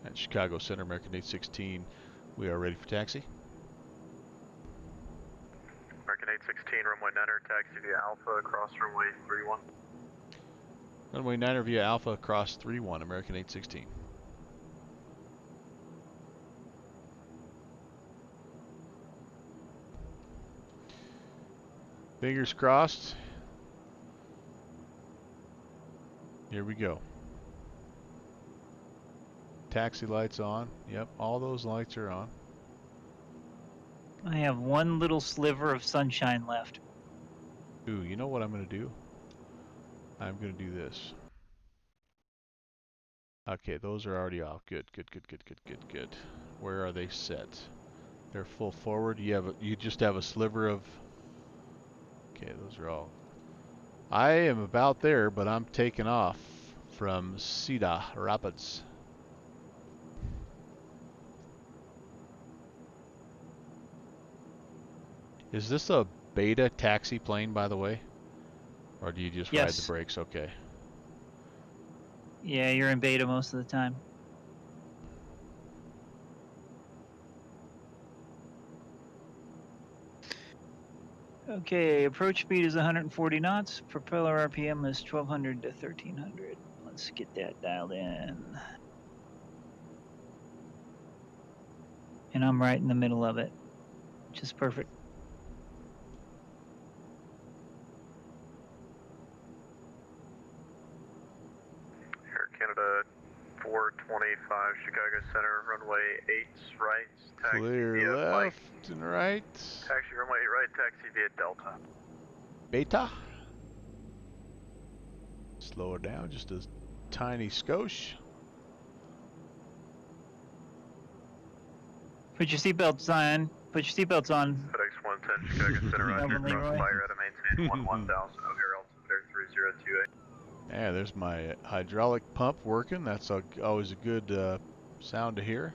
At Chicago Center, American 816, we are ready for taxi. American 816, runway 9er, taxi via Alpha, across runway 31. Runway 9er via Alpha, across 31, American 816. Fingers crossed. Here we go. Taxi lights on. Yep, all those lights are on. I have one little sliver of sunshine left. Ooh, you know what I'm going to do? I'm going to do this. Okay, those are already off. Good, good, good, good, good, good, good. Where are they set? They're full forward. You just have a sliver of... Okay, those are all... I am about there, but I'm taking off from Cedar Rapids. Is this a beta taxi plane, by the way? Or do you just ride the brakes? Okay. Yeah, you're in beta most of the time. Okay, approach speed is 140 knots. Propeller RPM is 1200 to 1300. Let's get that dialed in. And I'm right in the middle of it, which is perfect. Air Canada 425, Chicago Center, runway 8 right, taxi Clear via left Mike. and right. Taxi runway 8 right, taxi via Delta. Beta. Slow her down just a tiny skosh. Put your seatbelts on. Put your seatbelts on. FedEx 110, Chicago Center, Roger, cross fire at a maintain 1000, O'Hare altimeter 3028. Yeah, there's my hydraulic pump working. That's always a good sound to hear.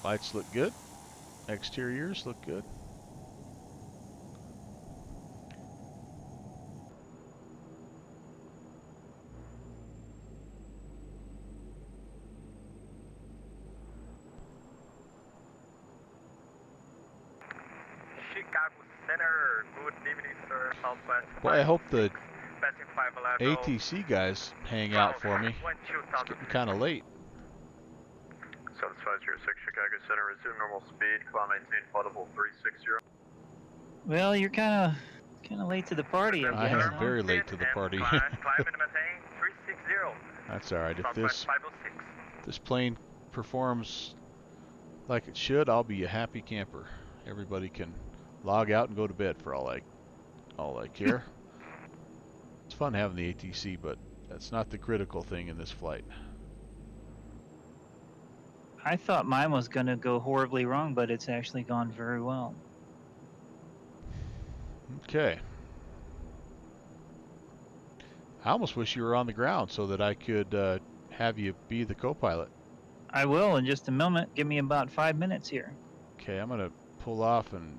Lights look good. Exteriors look good. Chicago Center, good evening, sir. Southwest. Boy, I hope the passing 5 lateral. ATC guys hang out for me. It's getting kind of late. 7506 Chicago Center, resume normal speed. Climb maintain audible 360. Well, you're kind of late to the party, I guess. am very late to the party. Climb and maintain 360. That's all right. If Southwest 506. this plane performs like it should, I'll be a happy camper. Everybody can log out and go to bed for all I care. It's fun having the ATC, but that's not the critical thing in this flight. I thought mine was going to go horribly wrong, but it's actually gone very well. Okay. I almost wish you were on the ground so that I could have you be the co-pilot. I will in just a moment. Give me about 5 minutes here. Okay, I'm going to pull off and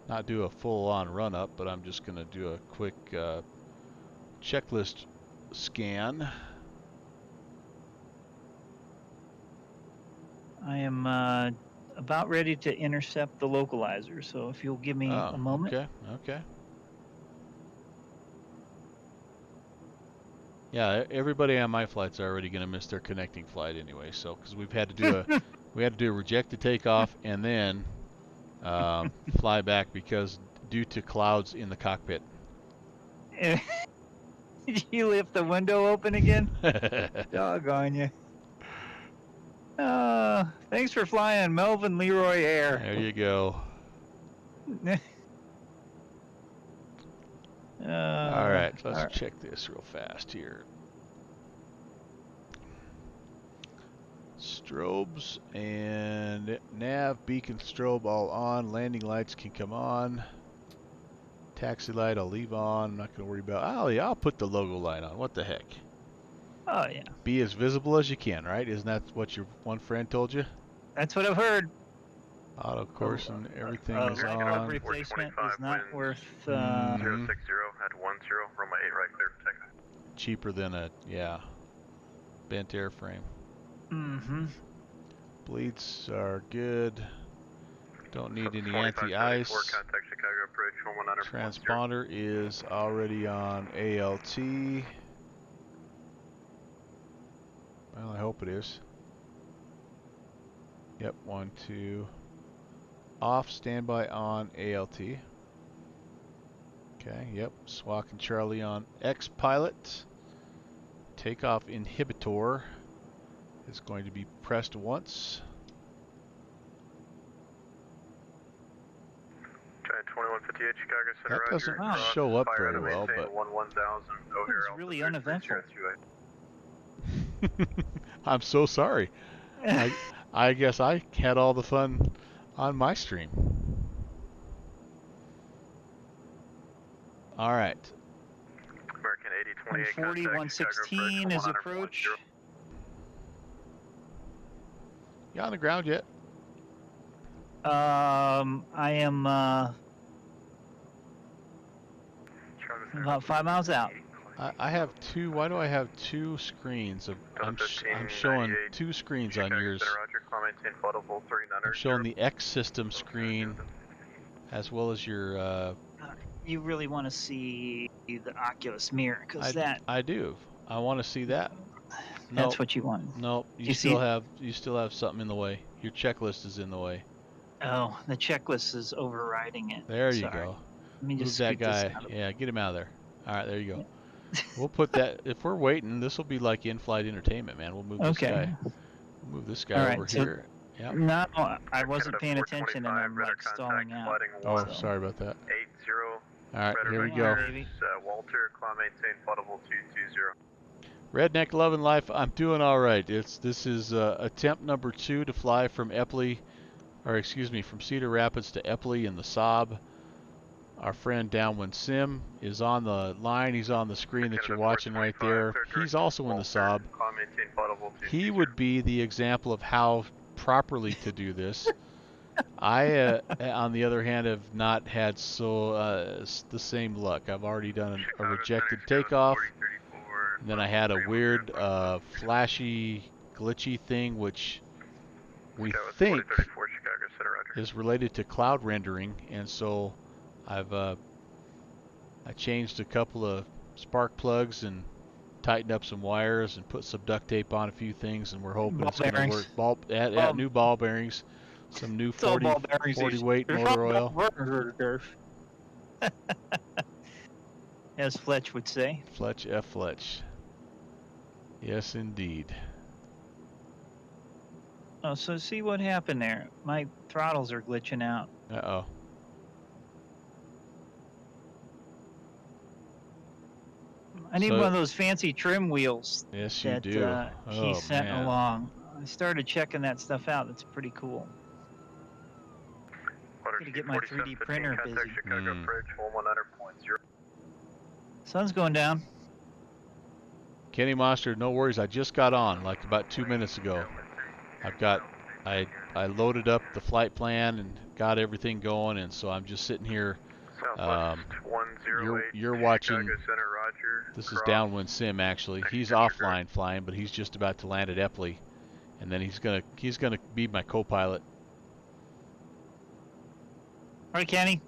not do a full-on run-up, but I'm just going to do a quick checklist scan. I am about ready to intercept the localizer, so if you'll give me a moment. Okay. Yeah, everybody on my flight's already going to miss their connecting flight anyway, so because we've had to do a rejected takeoff and then fly back because due to clouds in the cockpit. Did you lift the window open again? Doggone you. Thanks for flying Melvin Leroy Air. There you go. All right, let's check this real fast here. Strobes and nav, beacon, strobe all on. Landing lights can come on. Taxi light I'll leave on. I'm not going to worry about. Oh yeah, I'll put the logo light on. What the heck? Oh yeah. Be as visible as you can, right? Isn't that what your one friend told you? That's what I've heard. Auto course and everything a is lack of on. replacement is not worth. 060 at 10, runway 8 right, clear for takeoff. Cheaper than a, yeah, bent airframe. Mm-hmm. Bleeds are good. Don't need any 2574, anti-ice. contact Chicago approach 119.0. Transponder is already on ALT. Well, I hope it is. Yep, 1, 2. Off, standby on ALT. Okay, yep. Swak and Charlie on X pilot. Takeoff inhibitor is going to be pressed once. Giant 2158 Chicago Center, That Roger. doesn't show up Fire very to well, maintain but 11,000. O'Hare It's really altitude uneventful. 3028. I'm so sorry. I guess I had all the fun on my stream. All right. American 8028 140, contact Chicago 116 is 100.0. approach. You on the ground yet? I am about 5 miles out. I have two. Why do I have two screens? I'm showing two screens on yours. I'm showing the X system screen as well as your. You really want to see the Oculus mirror, because I do. I want to see that. That's what you want. No, you still have something in the way. Your checklist is in the way. Oh, the checklist is overriding it. There you go. Let me just move that guy. this out Yeah, get him out of there. All right, there you go. Yeah. We'll put that. If we're waiting, this will be like in-flight entertainment, man. We'll move this guy. We'll move this guy over here. Yep. No, I wasn't paying attention, and I'm like stalling out. Oh, sorry about that. 80. All right, here we go. Walter, climb maintain audible 220. Redneck Love and Life. I'm doing all right. This is attempt number 2 to fly from Epley, or excuse me, from Cedar Rapids to Epley in the SAAB. Our friend Downwind Sim is on the line. He's on the screen that you're watching right there. He's also in the SAAB. He would be the example of how properly to do this. I, on the other hand, have not had the same luck. I've already done a rejected takeoff. And then I had a weird, flashy, glitchy thing, which we think is related to cloud rendering, and so I changed a couple of spark plugs and tightened up some wires and put some duct tape on a few things, and we're hoping it's going to work. New ball bearings, some new 40 weight motor oil. As Fletch would say. Fletch F. Fletch. Yes, indeed. Oh, so see what happened there. My throttles are glitching out. Uh-oh. I need one of those fancy trim wheels. Yes, you do. He sent along. I started checking that stuff out. That's pretty cool. Got to get my 3D printer busy. Sun's going down. Kenny Monster, no worries. I just got on like about 2 minutes ago. I loaded up the flight plan and got everything going, and so I'm just sitting here. You're watching. This is Downwind Sim actually. He's offline flying, but he's just about to land at Epley, and then he's gonna be my co-pilot. All right, Kenny.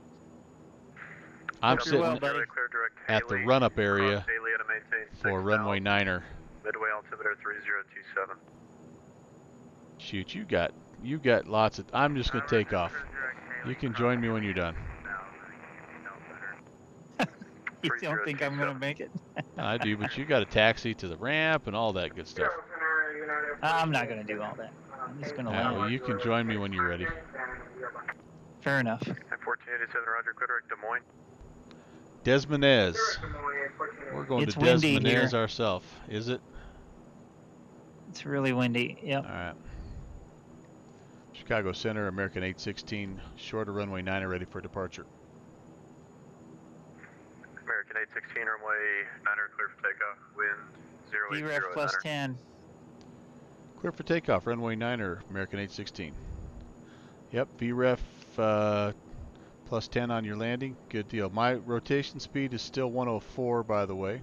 I'm sitting at the run-up area for runway 9er. Midway altimeter 3027. Shoot, you got lots of. I'm just gonna take off. You can join me when you're done. You don't think I'm gonna make it? I do, but you got a taxi to the ramp and all that good stuff. I'm not gonna do all that. I'm just gonna land. Well, you can join me when you're ready. Fair enough. 1487, Roger, Quick, Des Moines. Desmonez. We're going it's to windy Desmonez here. ourselves. Is it? It's really windy. Yep. All right. Chicago Center, American 816, short of runway 9 ready for departure. American 816, runway 9er, clear for takeoff. Wind 080. VREF plus 10. Clear for takeoff, runway 9er, American 816. Yep, VREF plus 10 on your landing. Good deal. My rotation speed is still 104, by the way.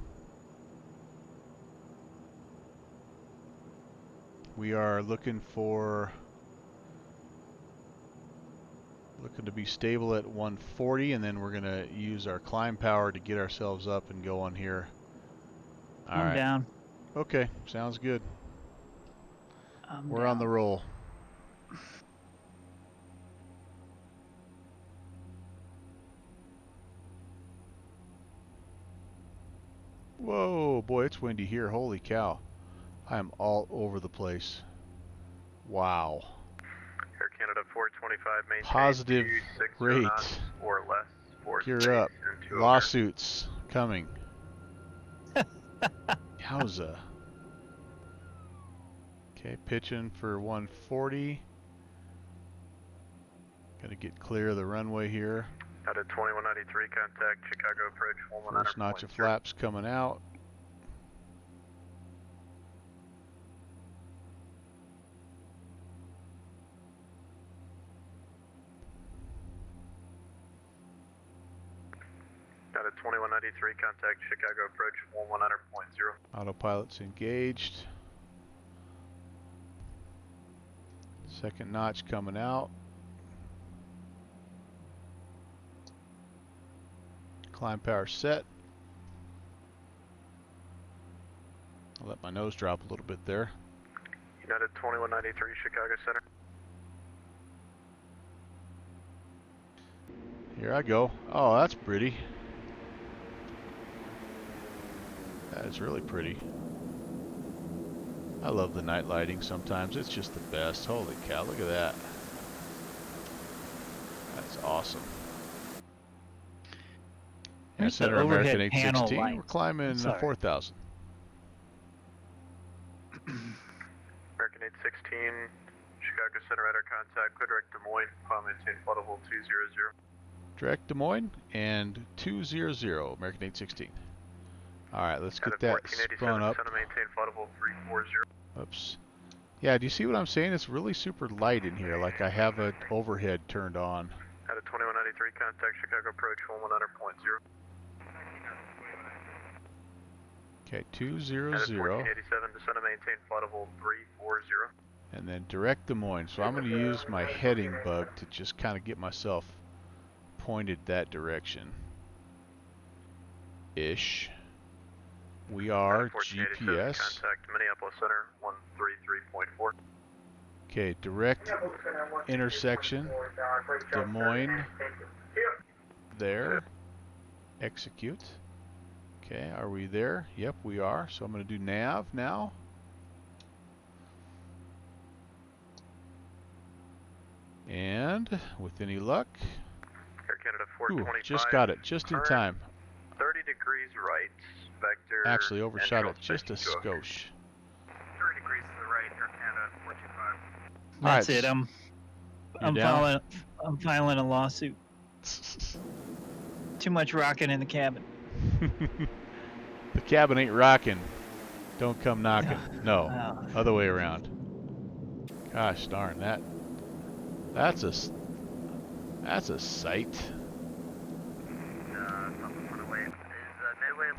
We are looking to be stable at 140, and then we're going to use our climb power to get ourselves up and go on here. All I'm right. down. Okay, sounds good. We're down. on the roll. Whoa, boy, it's windy here. Holy cow. I am all over the place. Wow. Air Canada 425, maintain Positive 260 rate. knots or less for Gear space up. and 2 over. Lawsuits coming. Yowza. Okay, pitching for 140. Gotta get clear of the runway here. Out of 2193, contact Chicago approach 119. First notch of flaps coming out. Out of 2193, contact Chicago approach 119.0. Autopilot's engaged. Second notch coming out. Climb power set. I'll let my nose drop a little bit there. United 2193, Chicago Center. Here I go. Oh, that's pretty. That is really pretty. I love the night lighting sometimes. It's just the best. Holy cow, look at that. That's awesome. There's the Center American overhead panel 816. light. We're climbing Sorry. 4,000. American 816, Chicago Center radar contact, clear direct Des Moines, climb maintain flight level 200. Direct Des Moines and 200, American 816. Alright, let's get that spun up. Maintain flight level 340. Oops. Yeah, do you see what I'm saying? It's really super light in here, like I have an overhead turned on. Out of 2193, contact Chicago approach 119.0. Okay, 200. 1487, descend and maintain flight level 340. And then direct Des Moines. So I'm going to use my heading bug to just kind of get myself pointed that direction. Ish. We are GPS. Contact Minneapolis Center 133.4. Okay, direct intersection. Des Moines. There. Execute. Okay, are we there? Yep, we are. So I'm going to do nav now. And with any luck, Air Canada ooh, 425. just got it, just in time. 30 degrees right, vector. Actually overshot it entral just a 52. skosh. 30 degrees to the right, Air Canada 425. That's Alright, it. I'm filing a lawsuit. Too much rocking in the cabin. The cabin ain't rocking. Don't come knocking. No, Oh. other way around. Gosh darn, that's a sight.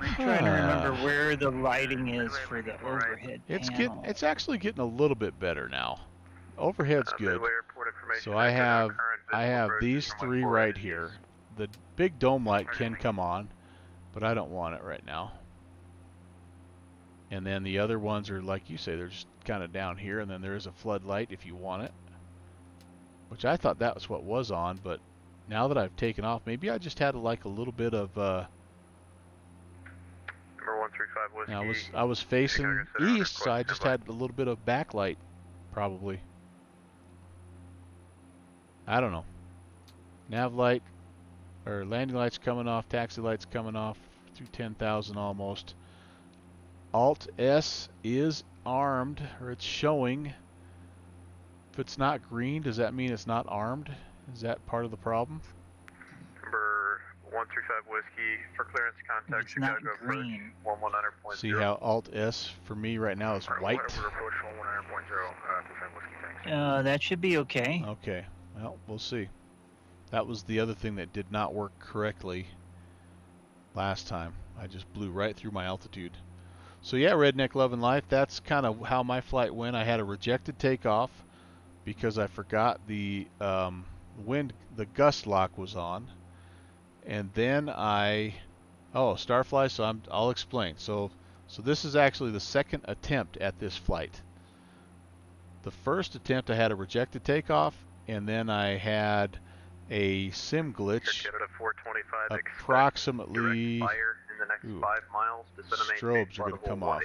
I'm trying to remember where the lighting is for the overhead panel. It's actually getting a little bit better now. Overhead's good. So I have these three right here. The big dome light can come on, but I don't want it right now. And then the other ones are, like you say, they're just kind of down here, and then there is a floodlight if you want it. Which I thought that was what was on, but now that I've taken off, maybe I just had like a little bit of Number 135 whiskey. I was facing Chicago Center, east, so I just had a little bit of backlight, probably. I don't know. Nav light, or landing lights coming off, taxi lights coming off through 10,000 almost. Alt S is armed, or it's showing. If it's not green, does that mean it's not armed? Is that part of the problem? Number 135 whiskey for clearance contact It's not Chicago green. approach 119.0. See how Alt S for me right now is white? Approach 119.0, whiskey thanks. That should be okay. Okay. Well, we'll see. That was the other thing that did not work correctly last time. I just blew right through my altitude. So yeah, Redneck Love and Life, that's kind of how my flight went. I had a rejected takeoff because I forgot the the gust lock was on. And then Starfly, so I'll explain. So this is actually the second attempt at this flight. The first attempt I had a rejected takeoff, and then I had a sim glitch approximately, fire in the next 5 miles. Strobes are going to come off.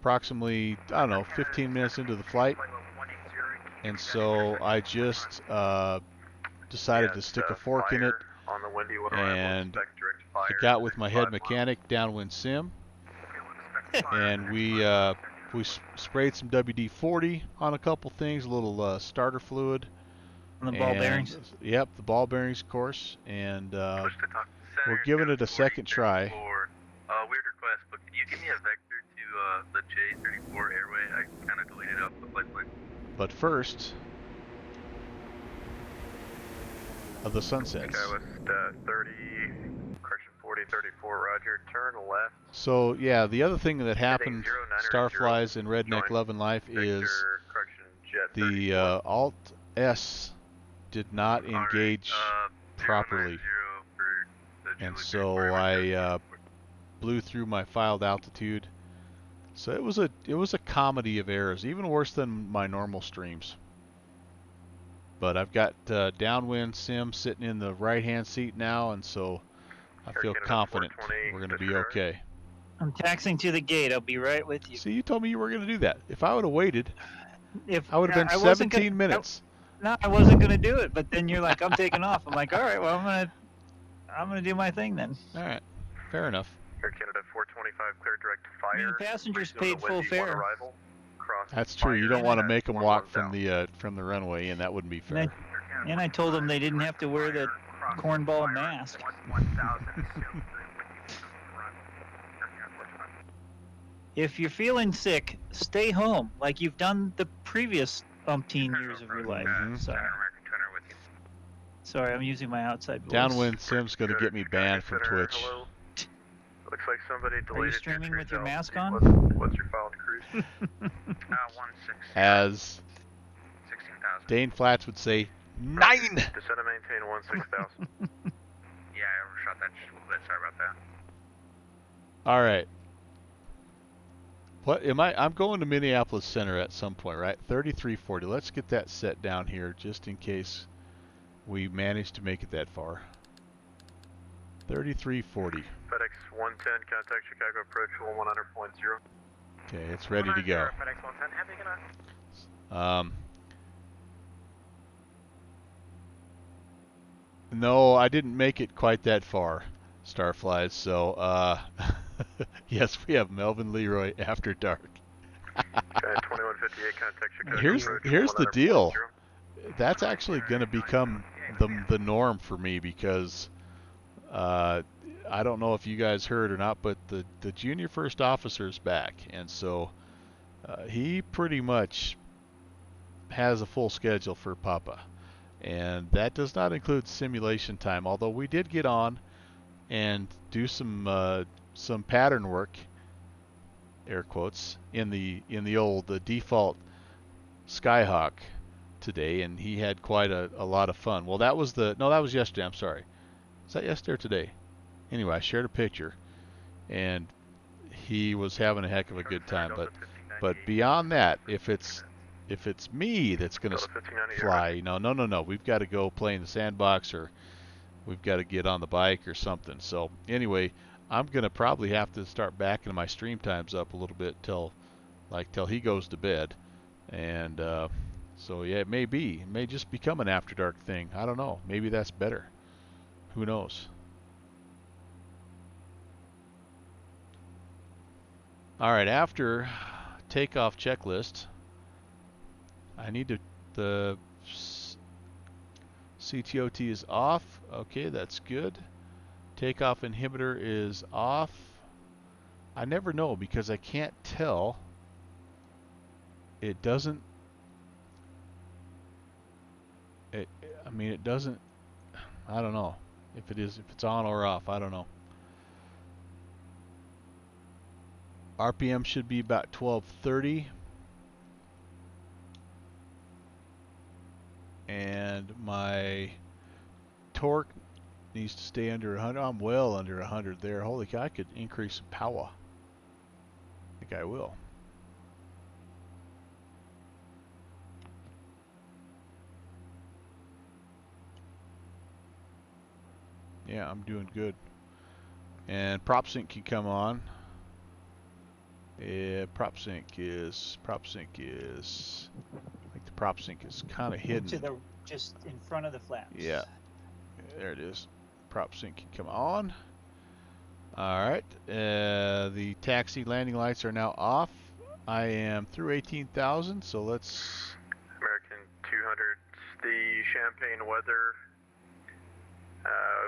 Approximately, I don't know, 15 minutes into the flight. And so I just decided to stick a fork in it, and I got with my head mechanic downwind sim, and we sprayed some WD-40 on a couple things, a little starter fluid. On the ball bearings? Yep, the ball bearings, of course, and we're giving it a second try. Weird request, but can you give me a vector to the J34 airway? I kind of deleted off the flight plan. But first, of the sunsets. Skywest 30, correction 40, 34, roger, turn left. So yeah, the other thing that happened, Starflies and Redneck Love and Life, is the Alt S did not engage properly, and so I blew through my filed altitude. So it was a comedy of errors, even worse than my normal streams. But I've got downwind sim sitting in the right-hand seat now, and so I feel confident we're going to be okay. I'm taxiing to the gate. I'll be right with you. See, you told me you were going to do that. If I would have waited, I would have been 17 minutes. No, I wasn't going to do it, but then you're like, I'm taking off. I'm like, all right, well, I'm gonna do my thing then. All right, fair enough. Air Canada 425, clear direct to fire. I mean, the passengers paid full fare. That's true. You don't want to make them walk from the runway, and that wouldn't be fair. And I told them they didn't have to wear the cornball mask. If you're feeling sick, stay home, like you've done the previous umpteen years of your life. Sorry, I'm using my outside voice. Downwind sim's gonna get me banned from Twitch. Looks like somebody deleted. Are you streaming with your mask on? What's your filed cruise? 16. As 16,000. Dane Flats would say, 9! Descend and maintain 16,000. Yeah, I overshot that just a little bit. Sorry about that. All right. What am I? I'm going to Minneapolis Center at some point, right? 3340. Let's get that set down here just in case we manage to make it that far. 3340. FedEx 110, contact Chicago approach 100.0. Okay, it's ready to go. FedEx 110, how big enough? No, I didn't make it quite that far, Starflies. So, yes, we have Melvin Leroy after dark. Okay, 2158, contact Chicago. Here's the deal. That's actually going to become the norm for me because I don't know if you guys heard or not, but the junior first officer's back, and so he pretty much has a full schedule for Papa, and that does not include simulation time. Although we did get on and do some pattern work, air quotes, in the old default Skyhawk today, and he had quite a lot of fun. Well, that was yesterday. I'm sorry. Is that yesterday or today? Anyway, I shared a picture, and he was having a heck of a good time. But beyond that, if it's me that's gonna fly, no, we've got to go play in the sandbox, or we've got to get on the bike or something. So anyway, I'm gonna probably have to start backing my stream times up a little bit till he goes to bed, and so yeah, it may just become an after dark thing. I don't know. Maybe that's better. Who knows? All right, after takeoff checklist, I need the CTOT is off. Okay, that's good. Takeoff inhibitor is off. I never know because I can't tell. It doesn't I mean, it doesn't, I don't know if it's on or off, I don't know. RPM should be about 1230. And my torque needs to stay under 100. I'm well under 100 there. Holy cow, I could increase some power. I think I will. Yeah, I'm doing good. And prop sync can come on. Yeah, prop sync is, I think the prop sync is kind of hidden. To the, just in front of the flaps. Yeah, there it is. Prop sync can come on. All right, the taxi landing lights are now off. I am through 18,000, so let's... American 200, the Champagne weather,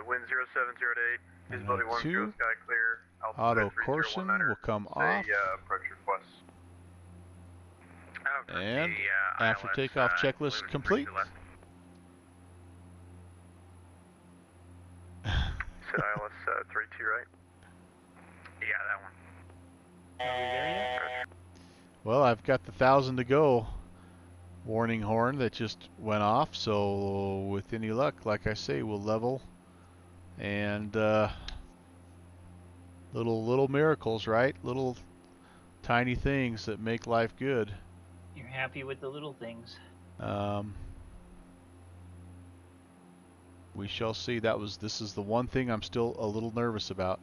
wind 0708, visibility 10, sky clear, auto caution will come off. Approach request. And after takeoff checklist complete. Said ILS 32, right? Yeah, that one. Are we there yet? Well, I've got the 1,000 to go warning horn that just went off, so with any luck, like I say, we'll level. And little miracles, right? Little tiny things that make life good. You're happy with the little things. We shall see. This is the one thing I'm still a little nervous about.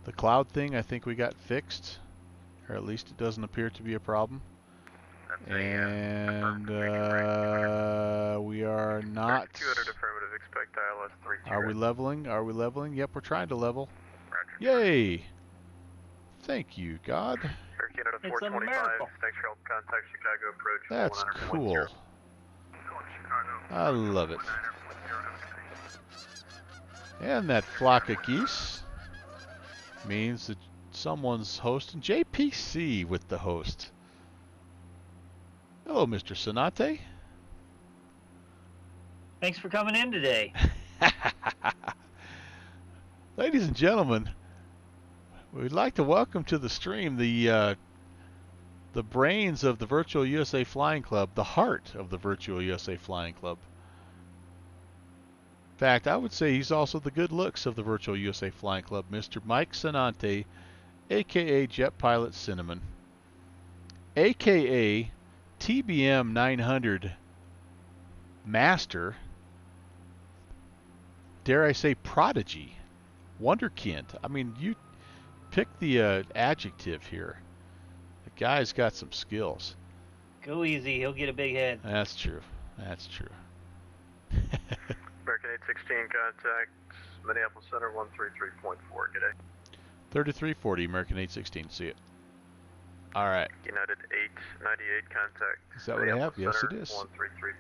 The cloud thing, I think we got fixed, or at least it doesn't appear to be a problem. And we are not. 200 affirmative. Expect ILS 32. Are we leveling? Are we leveling? Yep, we're trying to level. Yay! Thank you, God. It's a miracle. Thanks for help. Contact Chicago approach. That's cool. I love it. And that flock of geese means that someone's hosting. JPC with the host. Hello, Mr. Sonate. Thanks for coming in today. Ladies and gentlemen, we'd like to welcome to the stream the brains of the Virtual USA Flying Club, the heart of the Virtual USA Flying Club. In fact, I would say he's also the good looks of the Virtual USA Flying Club, Mr. Mike Sonante, a.k.a. Jet Pilot Cinnamon, a.k.a. TBM 900 Master, dare I say prodigy, wonderkind. I mean, you pick the adjective here. The guy's got some skills. Go easy, he'll get a big head. That's true. That's true. American 816 contact Minneapolis Center 133.4. Good day. 3340 American 816. See it. All right. United 898 contact. Is that what I have? Yes, it is. 133.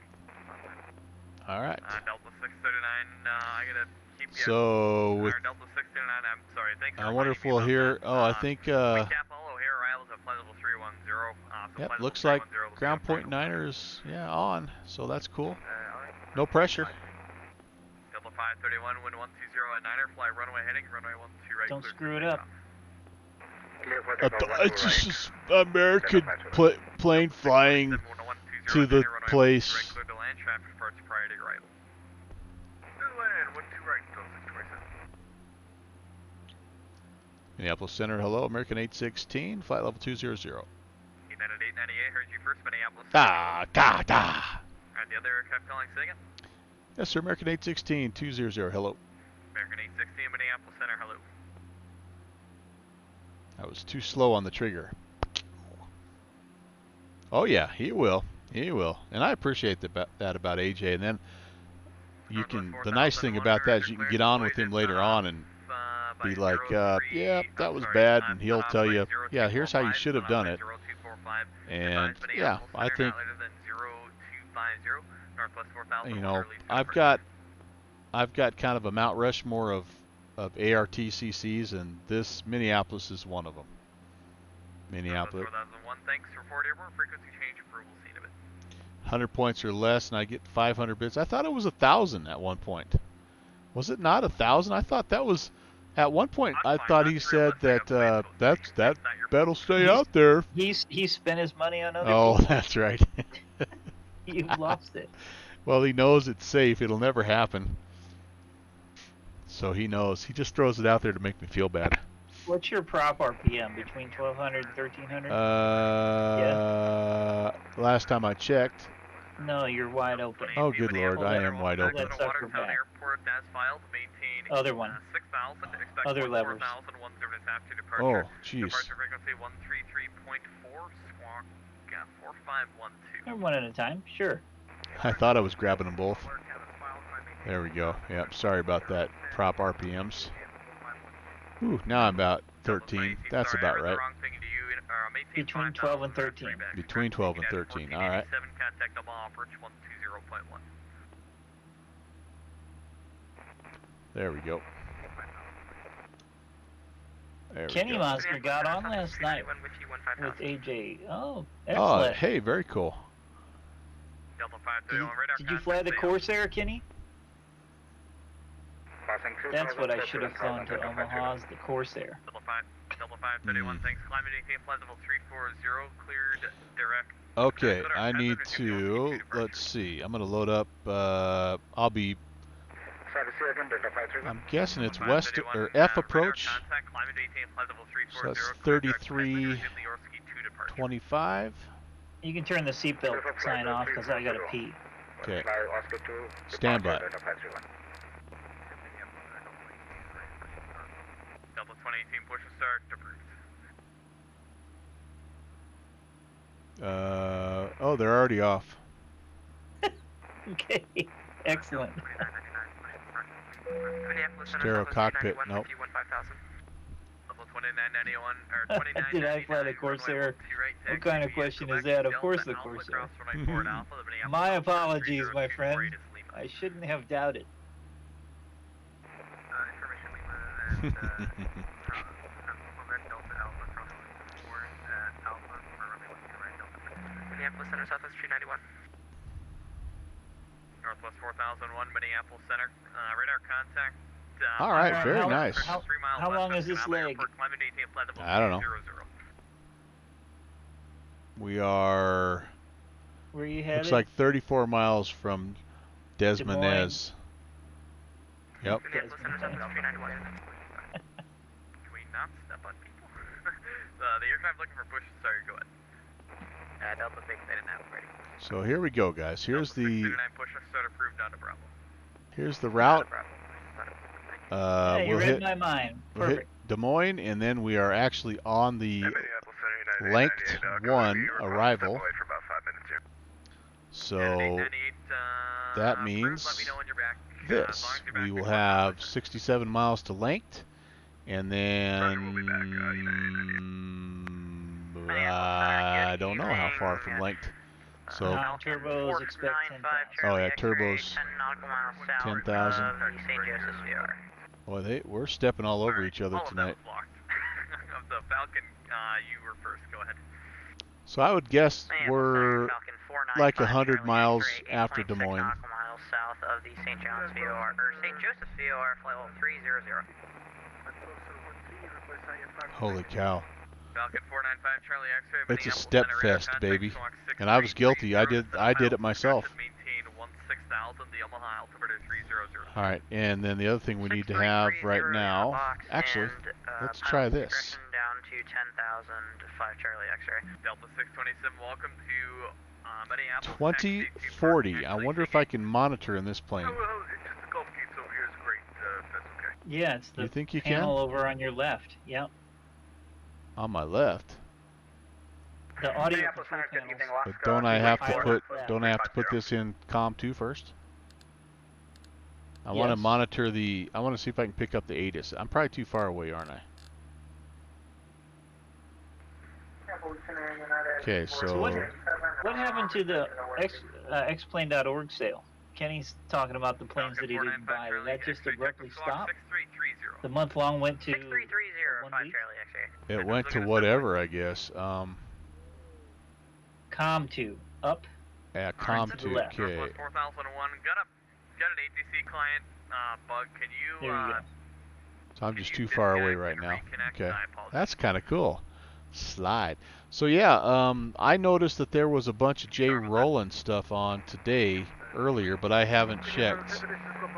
All right. Delta 639. I gotta keep you. So with Delta 639. I'm sorry. Thanks. I wonder if we'll hear. Oh, I think. Cap all O'Hare arrivals at flight level 310. Yep. Looks like ground point Niners. Yeah, on. So that's cool. No pressure. Delta 531. Wind 120 at Niner. Fly runway heading. Runway 12 right. Don't screw it up. It's just American plane flying to the place. Minneapolis Center, hello, American 816, flight level 200. United 898, heard you first, Minneapolis. Da. Alright, the other aircraft calling second. Yes, sir, American 816, 200, hello. American 816, Minneapolis Center, hello. I was too slow on the trigger. Oh yeah, he will. He will. And I appreciate that about AJ. And then you can, the nice thing about that is you can get on with him later on and be like, yeah, that was bad. And he'll tell you, yeah, here's how you should have done it. And yeah, I think, you know, I've got kind of a Mount Rushmore of ARTCCs, and this Minneapolis is one of them. Minneapolis. 4001, thanks. Report airborne frequency change approval, scene of it. 100 points or less, and I get 500 bits. I thought it was 1,000 at one point. Was it not 1,000? I thought that was. At one point, I thought he said that that bet'll stay out there. He spent his money on other Oh, people. that's right. You lost it. Well, he knows it's safe. It'll never happen. So he knows. He just throws it out there to make me feel bad. What's your prop RPM? Between 1,200 and 1,300? Last time I checked. No, you're wide open. Oh, good Lord, I am wide open. Let sucker back. Airport as filed, maintain Other one. 6,000, expect Other levers. 4,170 to Oh, departure. jeez. Departure frequency 133.4, squawk 4512. One at a time, sure. I thought I was grabbing them both. There we go. Yep, sorry about that. Prop RPMs. Ooh, now I'm about 13. That's about right. Between 12 and 13. Between 12 and 13. All right. Contact Omaha approach 120.1. There we go. There we Kenny go. Monster got on last night with AJ. Oh, Oh, excellent. hey, very cool. Delta 531 radar Did you fly the contact, Corsair, Kenny? That's what I should have flown to Omaha, is the Corsair. Delta 531, thanks. Climate maintain flight level 340, cleared direct. Okay, I need to, let's see, I'm going to load up, I'll be, I'm guessing it's west, or F approach, so that's 3325. You can turn the seatbelt sign off because I got to pee. Okay, stand by. Delta 2018, push and start, approved. Oh, they're already off. Okay, excellent. Stereo cockpit, nope. Did I fly the Corsair? What kind of question is that? Of course the Corsair. My apologies, my friend. I shouldn't have doubted. Minneapolis Center, Southwest 391. Northwest 4001, Minneapolis Center. Radar contact. All right, very nice. How long is this leg? I don't know. We are, Where you headed? looks like 34 miles from Des Moines. Yep. Minneapolis Center, Southwest 391. Can we not step on people? The aircraft looking for push and start, go ahead. Delta 6, they didn't have it ready. So here we go, guys. Here's the push and start approved down to Bravo. here's the route. Hey, you We'll read hit my mind. we'll hit Perfect. Des Moines, and then we are actually on the length 1 arrival. So that means this. We will have 67 miles to length, and then I don't know how far from length. So Turbos expect 10,000. oh yeah, turbos 10,000. Boy, we're stepping all over each other tonight. Of the Falcon, you were first. Go ahead. So I would guess we're like 100 miles after Des Moines. Miles south of the St. John's VOR, or St. Joseph's VOR, flight level 300. Holy cow. Falcon 495 Charlie X-ray. It's a step fest, baby. And I was guilty. I did it myself. Maintain 16,000, the Omaha altimeter 300. All right, and then the other thing we need to have right now, actually, let's try this. Down to 10,000, 5 Charlie X-ray. Delta 627, welcome to Minneapolis. 2040. I wonder if I can monitor in this plane. Well, it's just the Gulf Gates over here is great. That's okay. Yeah, it's the You think you panel can? over on your left. Yep. On my left. The audio control panels. But don't I have to Pilot put left. this in COM 2 first? I want to Yes. monitor I want to see if I can pick up the ATIS. I'm probably too far away, aren't I? Okay, So what happened to the xplane.org sale? Kenny's talking about the planes that he didn't buy. Did that just abruptly stop? The month long went to 6330, 1 5 week? Charlie X-ray. It went to whatever, I guess. COM2 up. Yeah, Alright, to the COM2. left. Okay. Northwest 4001. Got an ATC client. Bug. Can you? There you go. So I'm can just you too far away disconnect right and now. reconnect? Okay. I apologize. That's kind of cool. Slide. So yeah, I noticed that there was a bunch of Jay Sorry about that. Rowland stuff on today earlier, but I haven't checked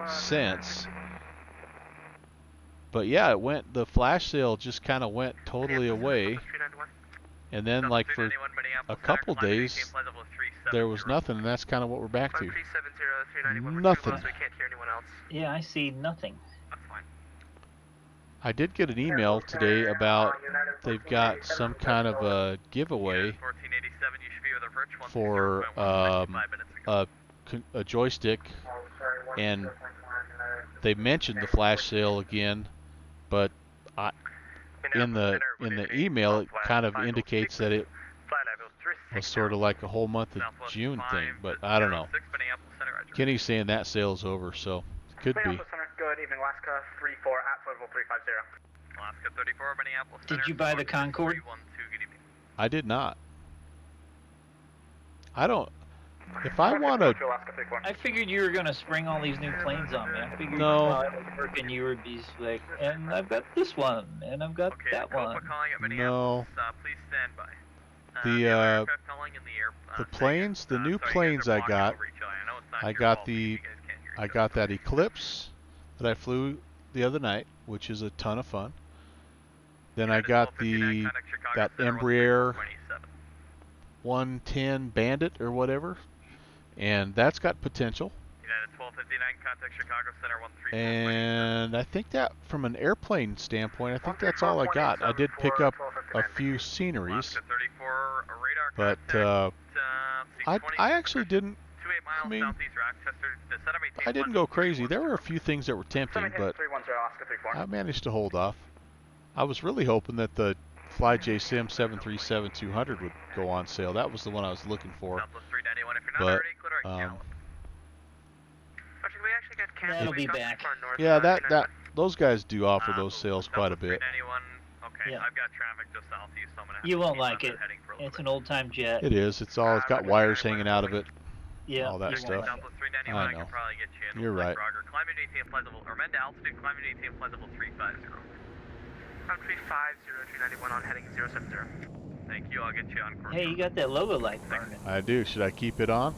since. But yeah, the flash sale just kind of went totally away, and then like for a couple days there was nothing, and that's kind of what we're back to. Nothing. We can't hear anyone else. Yeah, I see nothing. That's fine. I did get an email today about they've got some kind of a giveaway 1487. You should be with a virtual for 5 minutes ago. a joystick, and they mentioned the flash sale again, but in the email it kind of indicates that it was sort of like a whole month of June thing, but I don't know. Kenny's saying that sale's over, so it could be. Good evening, Alaska 34 at Flight Level 350. Alaska 34, Minneapolis. Did you buy the Concorde? 312, good evening. I did not. I don't. If I want to, I figured you were gonna spring all these new planes on me. I figured No. while I was working, you would be like, and I've got this one, and I've got Okay, that Copa one. calling at No. Minneapolis. Please stand by. The, aircraft calling in the air, the planes, the new planes I got, I got I got that Eclipse that I flew the other night, which is a ton of fun. Then I got that Embraer 110 Bandit or whatever, and that's got potential. United 1259, contact Chicago Center 13. And I think that from an airplane standpoint, I think that's all I got. I did pick up a few sceneries, but I actually didn't. I mean, I didn't go crazy. There were a few things that were tempting, but I managed to hold off. I was really hoping that the FlyJSim 737-200 would go on sale. That was the one I was looking for. But That'll be back. yeah, those guys do offer those sales quite a bit. Okay, Yeah. I've got traffic just south of you, so I'm gonna have You to won't keep like it. heading for a little It's bit. an old-time jet. It is. It's got wires hanging out of it. Yeah, all that you stuff. won't like it. Southwest 391, I I know. can probably get you in. You're right. Roger. Climb into ATM flight level, or mend to altitude, climb into ATM flight level 350. Climb 350, 291 on heading 070. Thank you, I'll get you on course. Hey, you got that logo light burning. I do. Should I keep it on?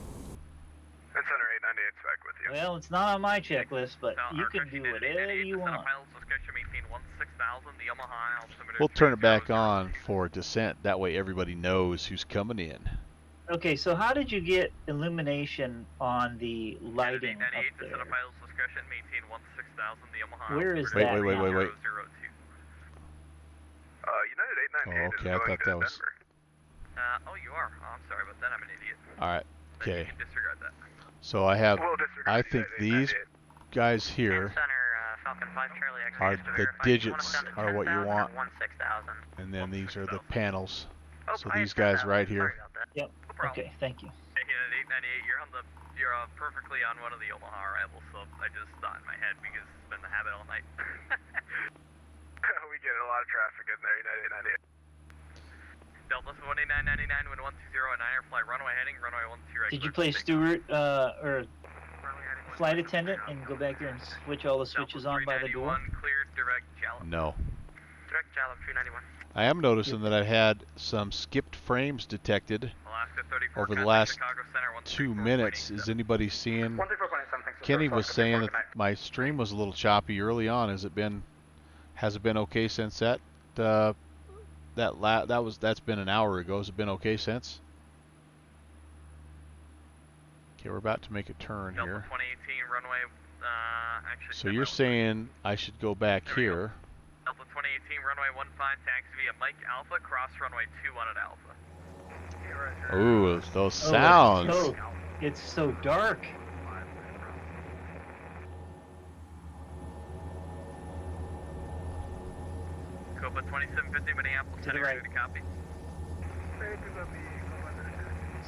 And Center 898's back with you. Well, it's not on my checklist, but Now, you our can do United whatever 898, you descent want. of pilots, discussion maintain 16,000, the Yamaha altimeter We'll turn it back 300. on for descent. That way everybody knows who's coming in. Okay, so how did you get illumination on the United lighting up 898, descent there? of pilots, discussion maintain 16,000, the Yamaha Where is Wait, that wait, wait, now? wait, wait. United 898 Oh, is okay, I going thought to that was- Denver. Oh, you are. Oh, I'm sorry about that. I'm an idiot. All right. Then Okay. You can disregard that. So I have. We'll disregard I the think United these 898. guys here Center, Falcon 5 Charlie X are to the verify. digits You want us down to are what you 10,000 or want, 16,000? and then these are the panels. Oh, So I these had guys 10,000. right here. Sorry about that. Yep. No problem. Okay, thank you. Hey, United 898, you're perfectly on one of the Omaha arrivals, so I just thought in my head because it's been the habit all night. We get a lot of traffic in there, United 898. Delta 2999, wind 120 at 9 fly runway heading, runway 12 Did you regular, play take Stewart or Runway heading flight attendant and go back there and switch all the switches on by the door? 391, cleared direct Jalap. No. Direct Jalap 391. I am noticing that I've had some skipped frames detected Alaska 34, over the contact last Chicago Center, 2 134.87. minutes. Is anybody seeing? 134.87, thanks. Kenny was saying that my stream was a little choppy early on. Has it been okay since that? That's been an hour ago. Has it been okay since? Okay, we're about to make a turn Delta here. 2018, runway, actually. So you're saying I should go back There we go. here. Delta 2018, runway 15, taxi via Mike Alpha, cross runway 21 at Alpha. Ooh, those Oh, sounds. It's so dark. Copa 2750, Minneapolis, To the Center, right. ready to copy.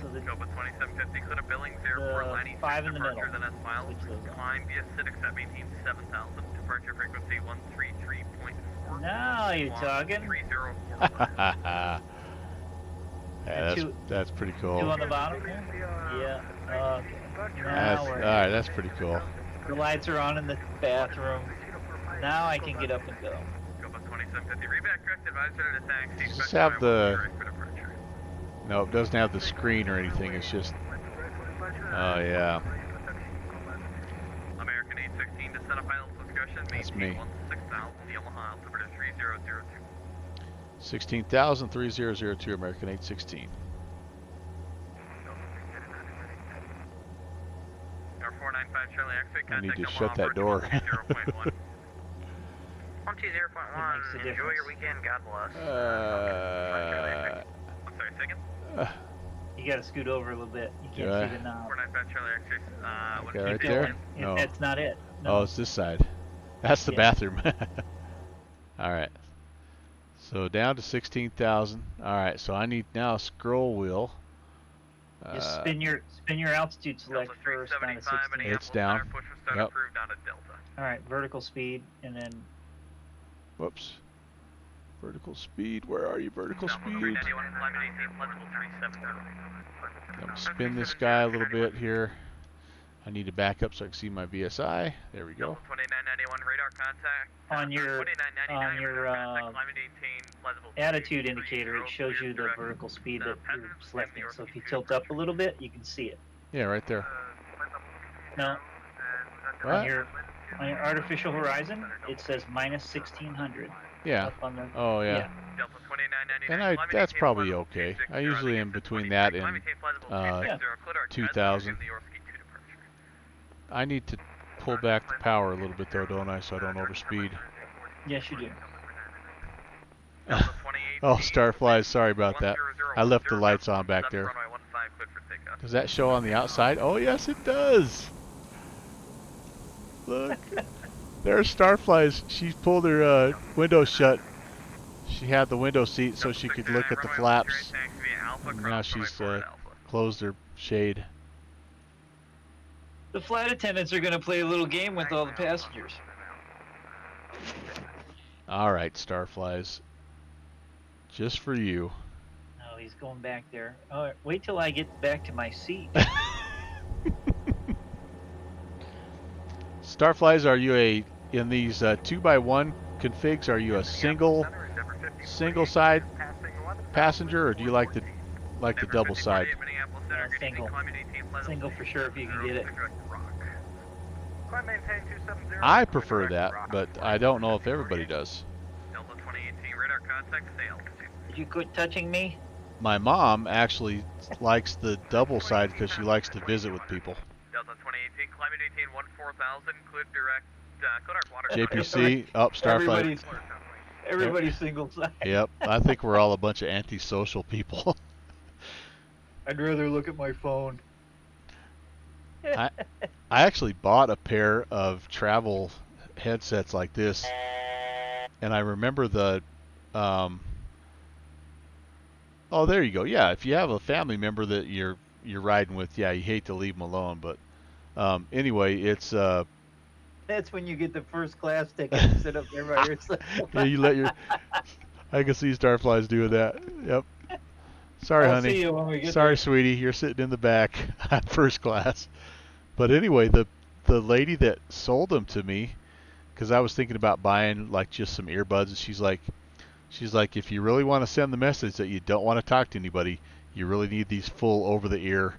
So the Copa 2750, clear to Billings, The airport line 5 in the departure, middle. then S miles, Switch those on. climb via Civic at maintain 7000, departure frequency 133.4. Now you're talking. 3044. Yeah, Two that's pretty cool. on the bottom there? Yeah. Okay. That's, Now all right, that's pretty cool. the lights are on in the bathroom. Now I can get up and go. Go bus 2750. Reback correct advisor to taxi. Does this special have highway the? direct for departure. No, it doesn't have the screen or anything. It's just. Oh yeah. American 816 to set up idle discussion. That's me. 6000 Yamaha altimeter 3002. 16,000 3002 American 816. Our 495 Charlie X-ray I need contact to shut that door. 120.1. Makes a Enjoy your difference. weekend. God bless. I'm sorry, second. You gotta scoot over a little bit. You Do can't I? see the knob. 495 Charlie X-ray. Okay, Keep right going. there? No. That's not it. No. Oh, it's this side. That's the Yeah. bathroom. All right. So down to 16,000. All right. So I need now a scroll wheel. Just spin your altitude select first down to 16. It's down. Push will start Yep. approved down to Delta. All right, vertical speed, and then Whoops. Vertical speed. Where are you? Vertical Delta speed. 391, climate 18, level 370. I'm gonna spin this guy a little bit here. I need to back up so I can see my VSI. There we go. Delta 2991, radar contact. on your 2999, your radar contact, climate 18, level attitude indicator, it shows you the vertical speed that you're selecting. So if you tilt up a little bit, you can see it. Yeah, right there. No, What? on your artificial horizon, it says minus 1600. Yeah. Up on the, Oh yeah. Delta 2999, And climate that's 18, probably level okay. 260, I usually am between that and climate 18, level 260, clear our 2000. the Orski 2 departure. I need to pull back the power a little bit though, don't I, so I don't overspeed. yes, you do. Delta 2018, Oh, Starflies, sorry about that. I left the lights on back there. runway 15, cleared for takeoff. Does that show on the outside? Oh yes, it does. Look, there's Starflies. She pulled her window shut. She had the window seat so she could look at the flaps. And now she's closed her shade. The flight attendants are going to play a little game with all the passengers. All right, Starflies. Just for you. Oh, he's going back there. All right, wait till I get back to my seat. Starflies, are you in these 2x1 configs? Are you a single side passenger, or do you like the double side? Single. Single for sure if you can get it. I prefer that, but I don't know if everybody does. Delta 2018, radar contact, stay altitude. Did you quit touching me? My mom actually likes the double side because she likes to visit with people. Delta 2018, climate 18, 14,000, cleared direct, clear our water. JPC, up Starflight. Everybody's single side. Yep, I think we're all a bunch of antisocial people. I'd rather look at my phone. I actually bought a pair of travel headsets like this, and I remember the oh, there you go. Yeah, if you have a family member that you're riding with, yeah, you hate to leave them alone, but anyway, it's That's when you get the first class ticket and sit up there by yourself. yeah, you let your I can see Starflies doing that. Yep. Sorry, I'll honey. see you when we get Sorry, there. sweetie, you're sitting in the back on first class. But anyway, the lady that sold them to me, because I was thinking about buying like just some earbuds, and she's like, if you really want to send the message that you don't want to talk to anybody, you really need these full over-the-ear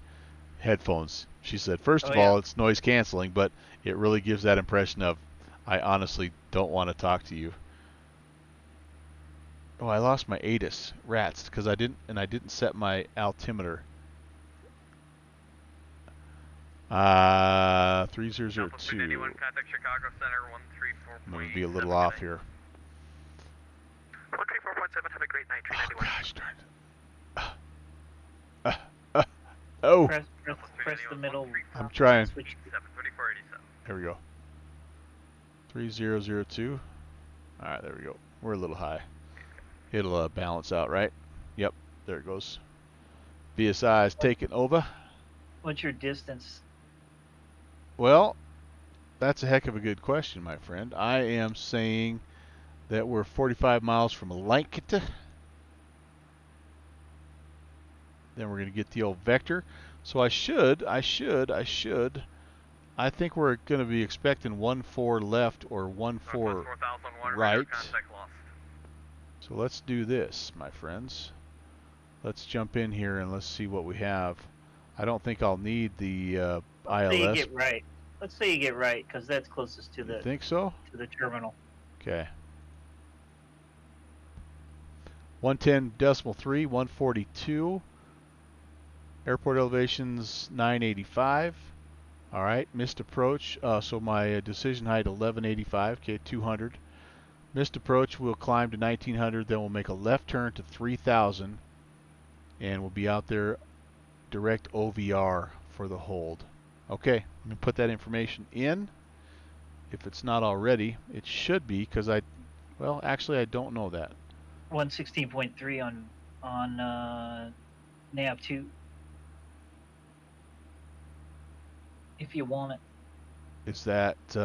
headphones. She said, first of all, it's noise canceling, but it really gives that impression of, I honestly don't want to talk to you. Oh, I lost my ATIS. Rats, because I didn't set my altimeter. 3002. Delta 391, contact Chicago Center, 134.7. I'm going to be a little off here. 134.7, have a great night, Oh, 391. gosh darn it. Oh, Press the middle. I'm trying. Switch. 2487. There we go. 3002. All right, there we go. We're a little high. It'll balance out, right? Yep, there it goes. VSI is taking over. What's your distance? Well, that's a heck of a good question, my friend. I am saying that we're 45 miles from Lancaster. Then we're going to get the old vector. So I think we're going to be expecting 1-4 left or 1-4 right. So let's do this, my friends. Let's jump in here and let's see what we have. I don't think I'll need the ILS. Let's say you get right. Let's say you get right, because that's closest to the. You think so? To the terminal. Okay. 110.3, 142. Airport elevations 985. All right, missed approach. So my decision height 1185. Okay, 200. Missed approach. We'll climb to 1900. Then we'll make a left turn to 3000, and we'll be out there direct OVR for the hold. Okay, let me put that information in. If it's not already, it should be, because well, actually I don't know that. 116.3 on nav 2. If you want it. Is that It's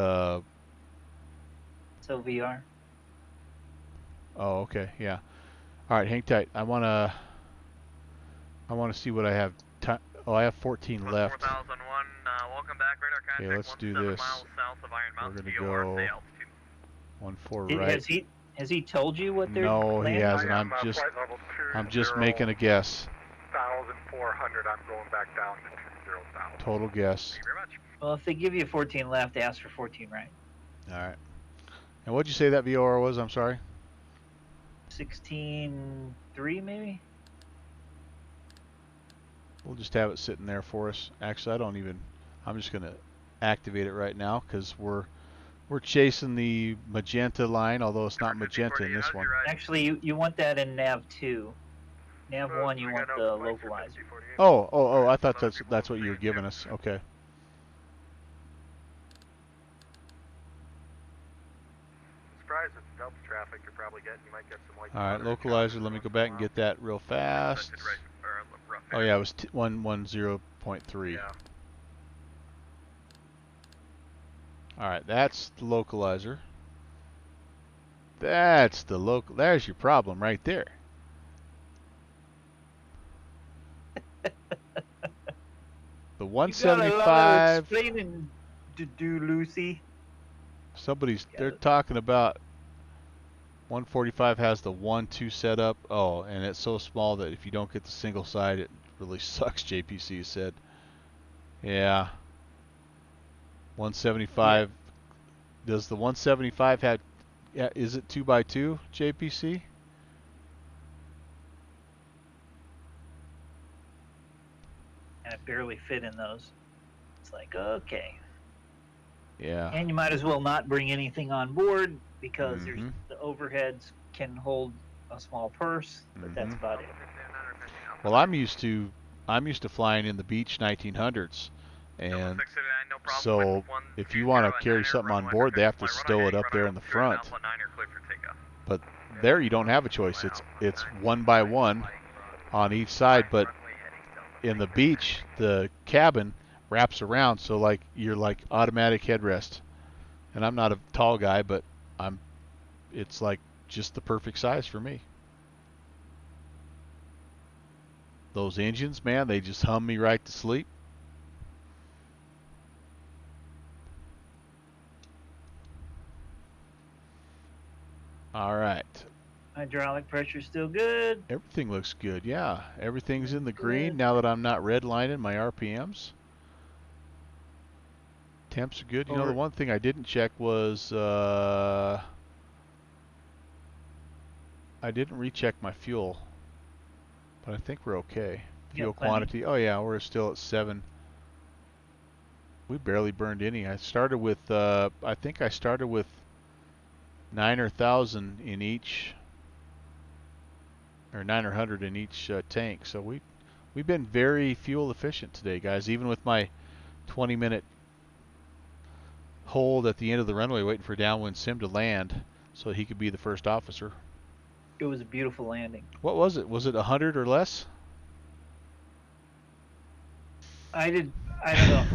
OVR. Oh, okay, yeah. All right, hang tight. I wanna see what I have. Oh, I have 14 left. 4001, welcome back. Radar contact. Okay, let's do 17 this. miles south of Iron Mountain. We're gonna VOR, go altitude. 14 right. Has he told you what they're No, he planning? hasn't. I'm just making a guess. 1,400. I'm going back down to 2,000. Total guess. Thank you very much. Well, if they give you 14 left, ask for 14 right. All right. And what'd you say that VOR was? I'm sorry. 16.3 maybe. We'll just have it sitting there for us. Actually, I'm just gonna activate it right now because we're chasing the magenta line, although it's not magenta in this one. Actually, you want that in nav 2. Nav 1, you want the localizer. Oh! I thought that's what you were giving us. Okay. Surprised with Delta traffic you're probably getting. You might get some like. All right, localizer. Let me go back and get that real fast. Oh yeah, it was 110.3. Yeah. All right, that's the localizer. There's your problem right there. The 175. Explaining to do, Lucy. They're talking about 145 has the 1-2 setup. Oh, and it's so small that if you don't get the single side, it really sucks, JPC said. Yeah. 175. Yeah. Does the 175 have, is it 2x2, JPC? And it barely fit in those. It's like, okay. Yeah. And you might as well not bring anything on board because Mhm. there's the overheads can hold a small purse, but that's about it. Well, I'm used to flying in the Beech 1900s, and so if you want to carry something on board, they have to stow it up there in the front. But there you don't have a choice. It's one by one on each side. But in the Beech, the cabin wraps around, so like you're like automatic headrest. And I'm not a tall guy, but it's like just the perfect size for me. Those engines, man, they just hum me right to sleep. All right. Hydraulic pressure still good. Everything looks good, yeah. Everything's in the green now that I'm not redlining my RPMs. Temps are good. You know, the one thing I didn't check was I didn't recheck my fuel, but I think we're okay. Fuel quantity. Oh yeah, we're still at 7. We barely burned any. I started with I think I started with 9 or 1,000 in each, or 9 or 100 in each tank. So we've been very fuel efficient today, guys. Even with my 20-minute hold at the end of the runway, waiting for downwind sim to land, so he could be the first officer. It was a beautiful landing. What was it? Was it 100 or less? I don't know.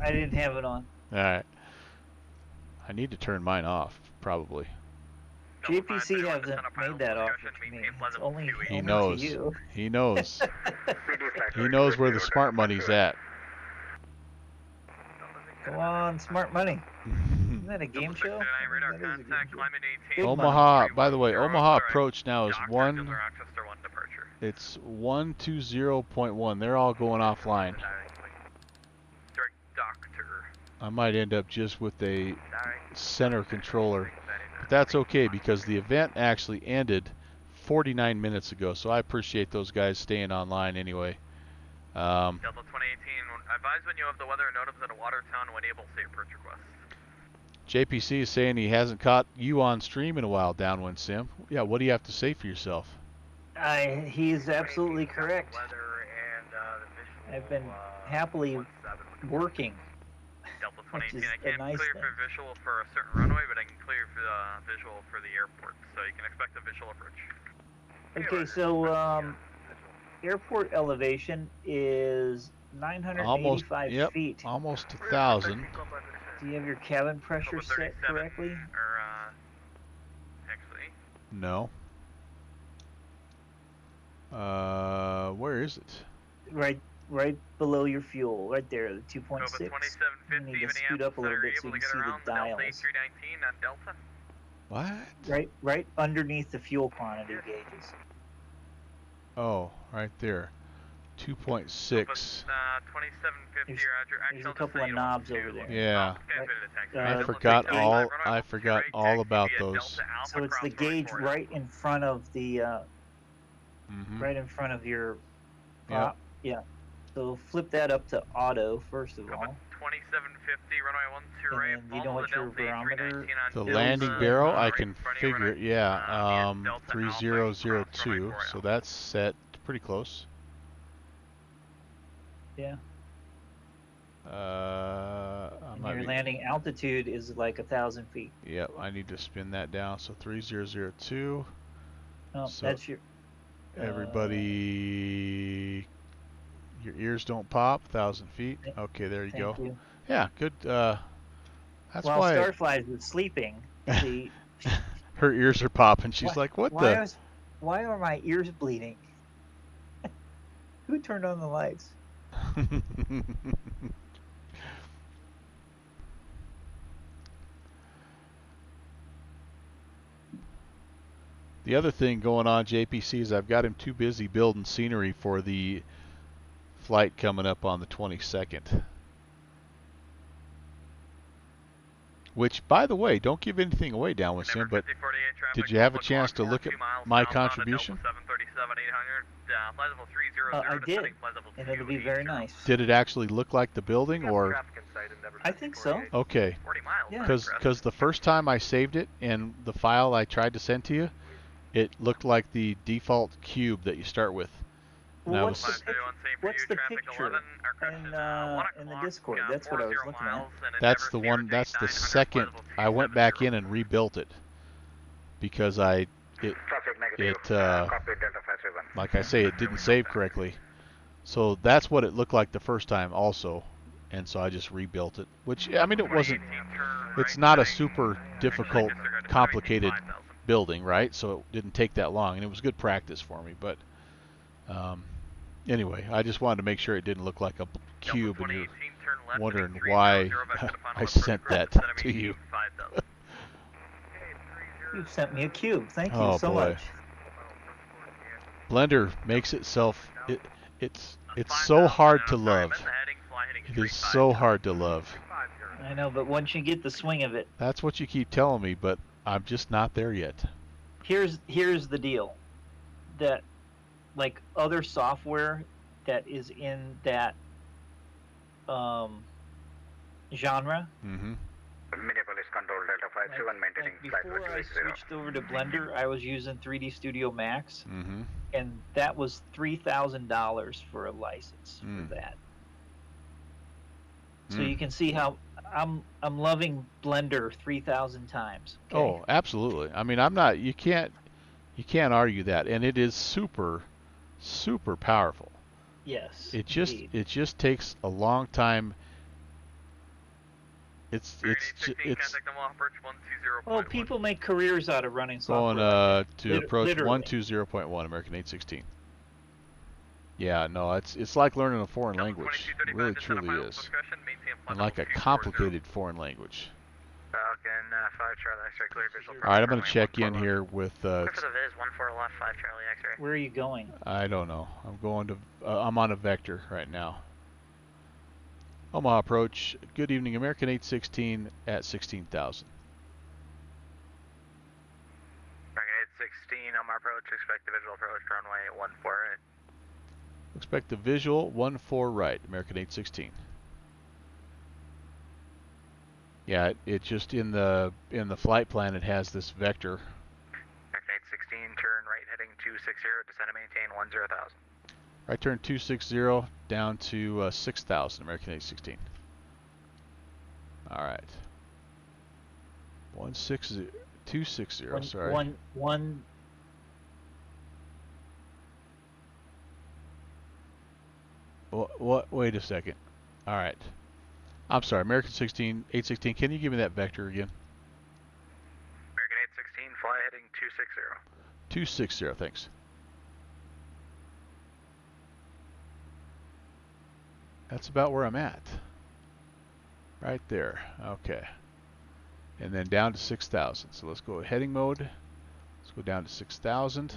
I didn't have it on. All right. I need to turn mine off, probably. JPC hasn't made that offer to me. It's only He to knows. you. He knows. He knows where the smart money's at. Come on, smart money. Isn't that a game show? Radar That is a game contact, show. climate 18. Big money. Omaha, by the way, Omaha Direct approach now is Doctor, one. Rochester 1 departure. It's 120.1. They're all going offline. Direct Doctor. I might end up just with a center controller, but that's okay because the event actually ended 49 minutes ago. So I appreciate those guys staying online anyway. Delta 2018, advise when you have the weather notice at a Watertown when able, say approach request. JPC is saying he hasn't caught you on stream in a while, Downwind Sim. Yeah, what do you have to say for yourself? He's absolutely correct. I've been happily working. Delta Which 2018, is I a can't nice clear thing. for visual for a certain runway, but I can clear for the visual for the airport, so you can expect a visual approach. Okay, so airport elevation is 985 yep, feet. almost 1,000. Do you have your cabin pressure set correctly? Or, actually, No. Where is it? Right below your fuel, right there, the 2.6. Nova 2750, You need to scoot up a little bit so you can see the dials. Delta 319 on Delta. What? Right underneath the fuel quantity gauges. Oh, right there. 2.6. 2750, Roger. There's a couple of knobs over there. Yeah. I forgot all about those. So it's the gauge right in front of the Mm-hmm. right in front of your Yep. yeah. So flip that up to auto first of all. 2750, runway 12 right. And then you know what your barometer The is, landing barrel, I can Fronting figure it. Yeah, Delta 3002. Alpha, So that's set pretty close. Yeah. I And might your be. landing altitude is like 1,000 feet. Yep, I need to spin that down. So 3002. Oh, So that's your. Everybody, your ears don't pop. 1,000 feet. Okay, there you go. Thank you. Yeah, good. That's While why Starflies is sleeping, the her ears are popping. She's like, "What the?" Why are my ears bleeding? Who turned on the lights? The other thing going on, JPC, is I've got him too busy building scenery for the flight coming up on the 22nd. Which, by the way, don't give anything away, Downwind Sim, but did you have a chance to look at my contribution? I did, and it'll be very nice. Did it actually look like the building, or? I think so. Okay, 40 miles. Yeah. because the first time I saved it in the file I tried to send to you, it looked like the default cube that you start with. Well, And what's the picture in the Discord? That's what I was looking at. That's the one. That's the second. I went back in and rebuilt it because like I say, it didn't save correctly. So that's what it looked like the first time also, and so I just rebuilt it. Which, I mean, it wasn't. It's not a super difficult, complicated building, right? So it didn't take that long, and it was good practice for me. But anyway, I just wanted to make sure it didn't look like a cube, and you're wondering why I sent that to you. You sent me a cube. Thank you Oh, so boy. much. Blender makes itself. It's so hard to love. It is so hard to love. I know, but once you get the swing of it, That's what you keep telling me, but I'm just not there yet. here's the deal. That, like other software that is in that genre. Mm-hmm. Minneapolis Control Delta 57 maintaining flight Before I 260. switched over to Blender, I was using 3D Studio Max, Mm-hmm. and that was $3,000 for a license Mm. for that. So Mm. you can see how I'm loving Blender 3,000 times. Okay? Oh, absolutely. I mean, I'm not. You can't argue that, and it is super powerful. Yes. It indeed. just takes a long time. contact them while approach 120.1. Well, people make careers out of running going software. to approach Literally. 120.1 American 816. Yeah, no, it's like learning a foreign language. It really truly is. And like a complicated foreign language. Falcon 5 Charlie X-ray clear visual. All right, I'm going to check in here with. Clear for the Viz, 14 left, 5 Charlie X-ray. Where are you going? I don't know. I'm going to. I'm on a vector right now. Omaha approach. Good evening, American 816 at 16,000. American 816 Omaha approach. Expect the visual approach runway 14. Expect the visual 14 right, American 816. Yeah, it just in the flight plan it has this vector. American 816 turn right heading 260, descend and maintain 10,000. Right turn 260 down to 6,000, American 816. All right. 260, sorry. One. What? Wait a second. All right. I'm sorry, American 816. Can you give me that vector again? American 816, fly heading 260. 260, thanks. That's about where I'm at. Right there. Okay. And then down to 6,000. So let's go heading mode. Let's go down to 6,000.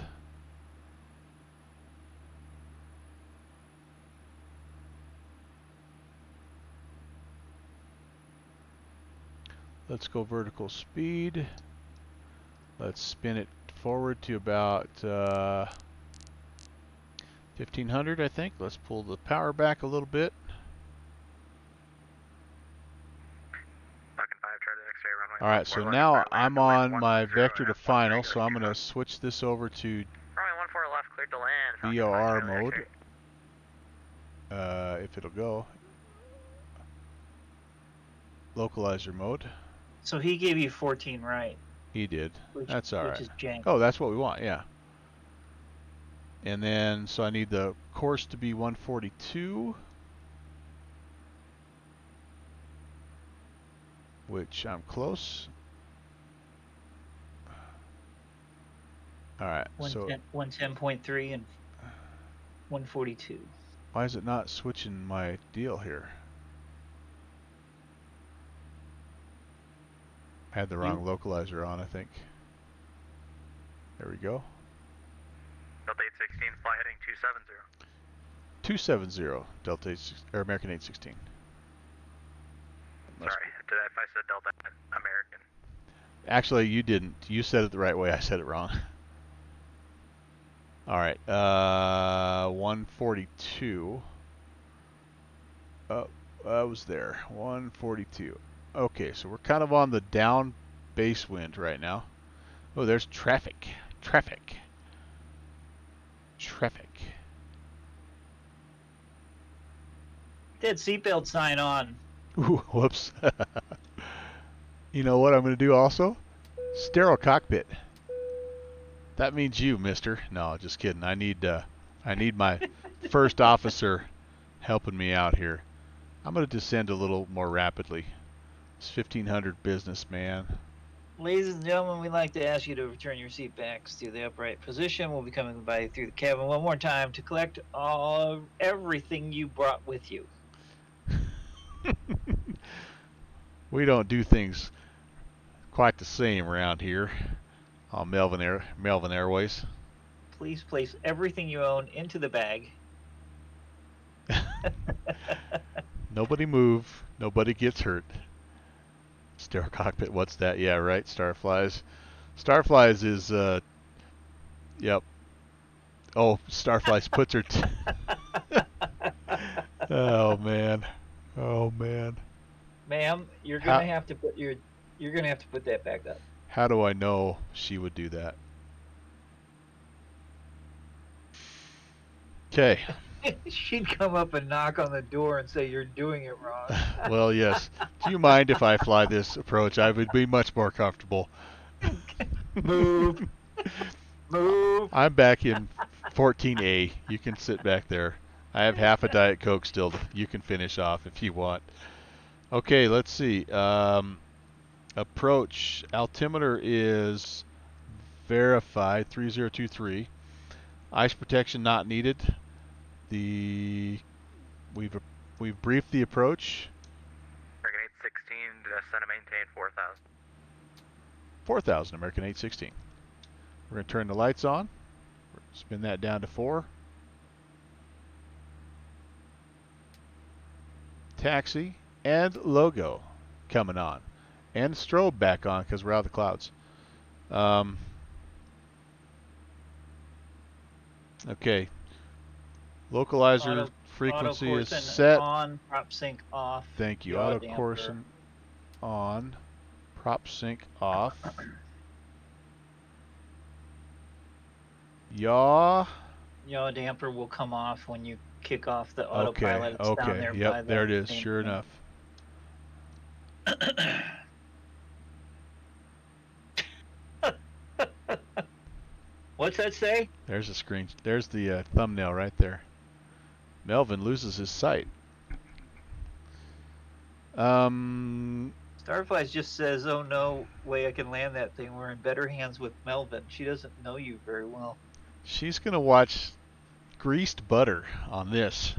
Let's go vertical speed. Let's spin it forward to about 1,500, I think. Let's pull the power back a little bit. All right, so now I'm on my vector to final, so I'm going to switch this over to Runway 14 left, cleared to land. VOR mode, if it'll go. Localizer mode. So he gave you 14 right. He did. That's all right. Which is jank. Oh, that's what we want, yeah. And then, so I need the course to be 142. Which I'm close. All right, so 110.3 and 142. why is it not switching my deal here? I had the wrong localizer on, I think. There we go. Delta 816, fly heading 270. 270, Delta 8, or American 816. Sorry, if I said Delta, American. Actually, you didn't. You said it the right way. I said it wrong. All right, 142. Oh, I was there. 142. Okay, so we're kind of on the down base wind right now. Oh, there's traffic. Traffic. That seatbelt sign on. Ooh, whoops. You know what I'm going to do also? Sterile cockpit. That means you, mister. No, just kidding. I need my first officer helping me out here. I'm going to descend a little more rapidly. It's 1500 business, man. Ladies and gentlemen, we'd like to ask you to return your seat backs to the upright position. We'll be coming by through the cabin one more time to collect everything you brought with you. We don't do things quite the same around here on Melvin Airways. Please place everything you own into the bag. Nobody move. Nobody gets hurt. Sterile cockpit, what's that? Yeah, right, Starflies. Starflies is, yep. Oh, Starflies puts her... Oh, man. Oh, man. Ma'am, you're gonna have to put that back up. How do I know she would do that? Okay. She'd come up and knock on the door and say you're doing it wrong. Well, yes. Do you mind if I fly this approach? I would be much more comfortable. Move. Move. I'm back in 14A. You can sit back there. I have half a Diet Coke still. You can finish off if you want. Okay, let's see. Approach altimeter is verified 3023. Ice protection not needed. We've briefed the approach. American 816, descend and maintain 4,000. 4,000 American 816. We're going to turn the lights on. Spin that down to 4. Taxi and logo coming on. And strobe back on because we're out of the clouds. Okay. Localizer frequency is set. On, prop sync off. Thank you. Yaw Auto damper. coursing on. Prop sync off. Yaw. Yaw damper will come off when you kick off the autopilot. Okay. It's down there by Yep. There it the is. thing. Sure enough. What's that say? There's a screen. There's the thumbnail right there. Melvin loses his sight. Starflies just says, "Oh no way I can land that thing. We're in better hands with Melvin. She doesn't know you very well." She's gonna watch greased butter on this.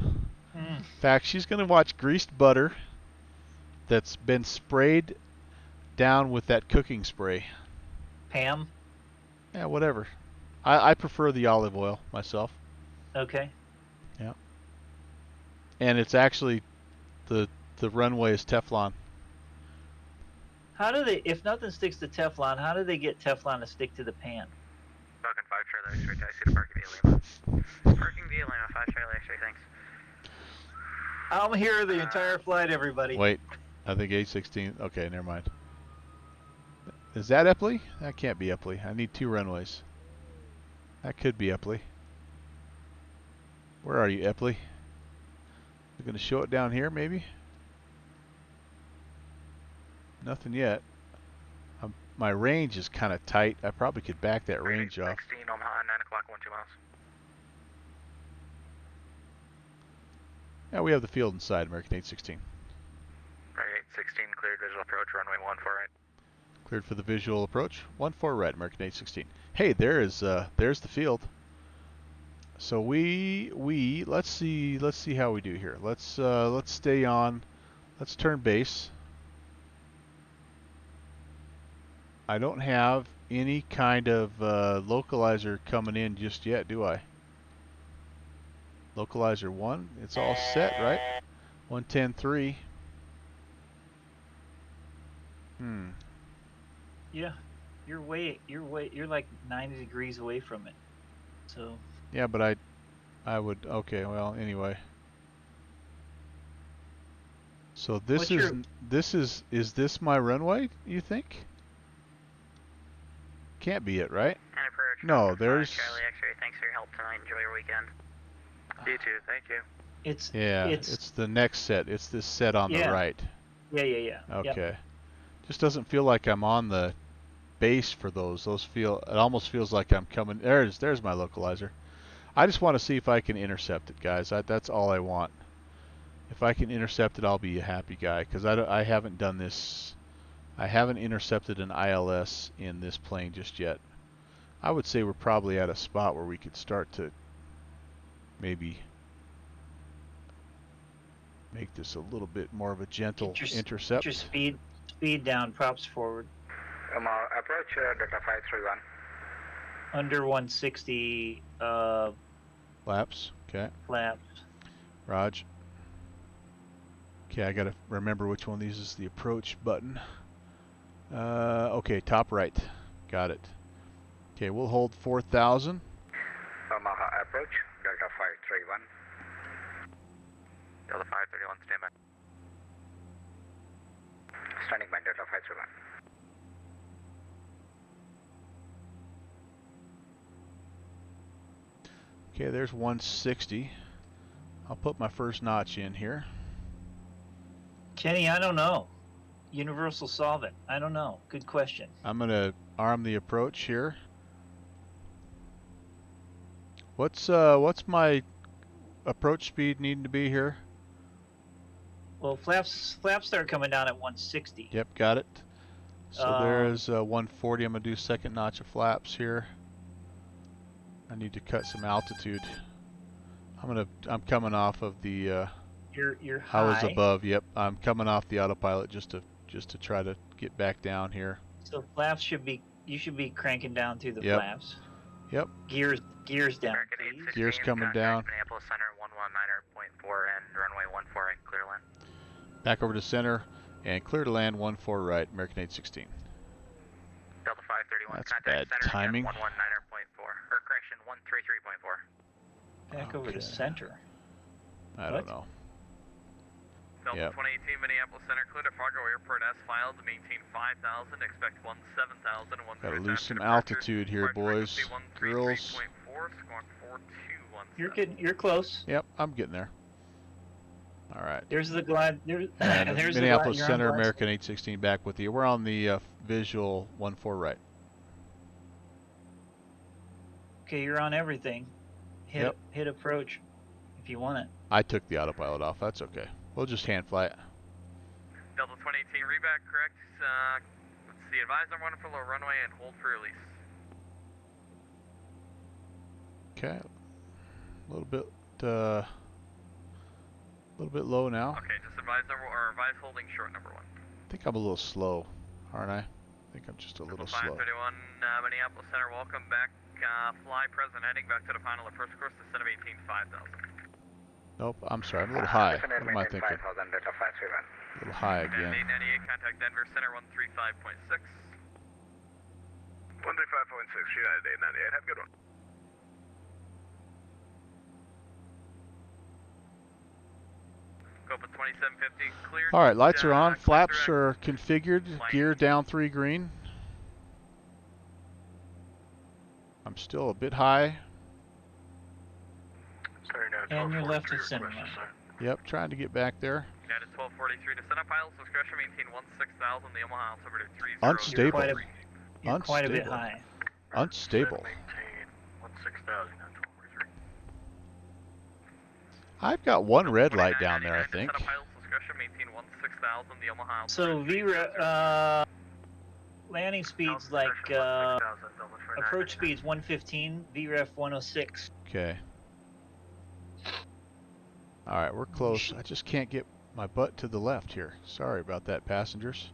Mm. In fact, she's gonna watch greased butter that's been sprayed down with that cooking spray. Pam. Yeah, whatever. I prefer the olive oil myself. Okay. Yeah. And it's actually the runway is Teflon. How do they? If nothing sticks to Teflon, how do they get Teflon to stick to the pan? Falcon 5 Charlie X-ray, taxi to parking via Lima. Parking via Lima, 5 Charlie X-ray, thanks. I'm here the entire flight, everybody. Wait, I think 816. Okay, never mind. Is that Epley? That can't be Epley. I need 2 runways. That could be Epley. Where are you, Epley? You're going to show it down here, maybe? Nothing yet. My range is kind of tight. I probably could back that range off. 16, Omaha, 9 o'clock, 12 miles. Yeah, we have the field inside, American 816. American 816, cleared visual approach, runway 14 right. Cleared for the visual approach. 14 right, American 816. Hey, there's the field. So let's see how we do here. Let's stay on. Let's turn base. I don't have any kind of localizer coming in just yet, do I? Localizer 1, it's all set, right? 110.3. Yeah, you're like 90 degrees away from it. So. Yeah, but I would. Okay, well, anyway. So this is this my runway? You think? Can't be it, right? No, there's. Charlie X-ray, thanks for your help tonight. Enjoy your weekend. You too, thank you. It's the next set. It's this set on the right. Yeah. Okay. Yep. Just doesn't feel like I'm on the base for those. It almost feels like I'm coming. There's my localizer. I just want to see if I can intercept it, guys. That's all I want. If I can intercept it, I'll be a happy guy, because I haven't done this. I haven't intercepted an ILS in this plane just yet. I would say we're probably at a spot where we could start to maybe make this a little bit more of a gentle intercept. Get your speed down, props forward. Approach Delta 531. Under 160 Flaps. Okay. flaps. Raj. Okay, I gotta remember which one of these is the approach button. Okay, top right. Got it. Okay, we'll hold 4,000. Omaha approach, Delta 531. Delta 531, stand by. Standing by, Delta 531. Okay, there's 160. I'll put my first notch in here. Kenny, I don't know. Universal solvent. I don't know. Good question. I'm gonna arm the approach here. What's my approach speed needing to be here? Well, flaps start coming down at 160. Yep, got it. So there's 140. I'm gonna do second notch of flaps here. I need to cut some altitude. I'm coming off of the You're I was high. above. Yep, I'm coming off the autopilot just to try to get back down here. So flaps you should be cranking down through the Yep. flaps. Yep. Gears down, American please. 816, Gears coming down. Minneapolis Center 119.4 and runway 14 right, clear to land. Back over to center and clear to land 14 right, American 816. Delta 531, That's contact bad center timing. 119.4, or correction, 133.4. Back over to Okay. center. I don't know. Delta Yep. 2018 Minneapolis Center, clear to Fargo Airport as filed, maintain 5,000, expect 17,000, Gotta lose some altitude here, boys, girls. You're close. Yep, I'm getting there. All right. There's the glide. There's And there's Minneapolis the glide, Center, you're on glide. American 816 back with you. We're on the visual 14 right. Okay, you're on everything. Yep. Hit approach if you want it. I took the autopilot off. That's okay. We'll just hand fly it. Delta 2018 reback, correct. Let's see, advise on 1 for low runway and hold for release. Okay. A little bit low now. Okay, just advise holding short number 1. I think I'm a little slow, aren't I? I think I'm just a little slow. 531 Minneapolis Center, welcome back. Fly present, heading back to the final approach course, descent of 18, 5,000. Nope, I'm sorry. I'm a little high. What am I thinking? A little high again. 898, contact Denver Center 135.6. 135.6, United 898. Have a good one. Copa 2750, cleared. All right, lights are on. Clear Flaps direct. are configured. Gear down 3 green. I'm still a bit high. Sorry, no, And you're 1243 left of center requested, line. sir. Yep, trying to get back there. United 1243, descent of pilots discretion, maintain 16,000, the Omaha altimeter 30. Unstable. You're quite a bit Unstable. high. Unstable. Maintain 16,000 on 1243. I've got one red light down there, I think. Descent of pilots discretion, maintain 16,000, the Omaha So altimeter landing speeds like approach speeds 115, VREF 106. Okay. All right, we're close. I just can't get my butt to the left here. Sorry about that, passengers.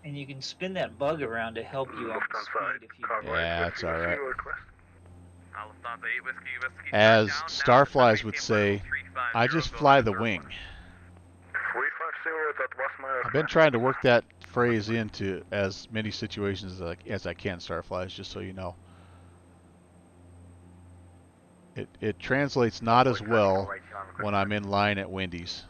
And you can spin that bug around to help you on the speed if you Yeah, that's all right. Lufthansa 8 whiskey, whiskey. As Touchdown, Starflies now would descent say, 35, I just go fly ahead, the sir. wing. 350, that was my I've been trying to work that phrase into as many situations as I can, Starflies, just so you know. It translates not as well when I'm in line at Wendy's.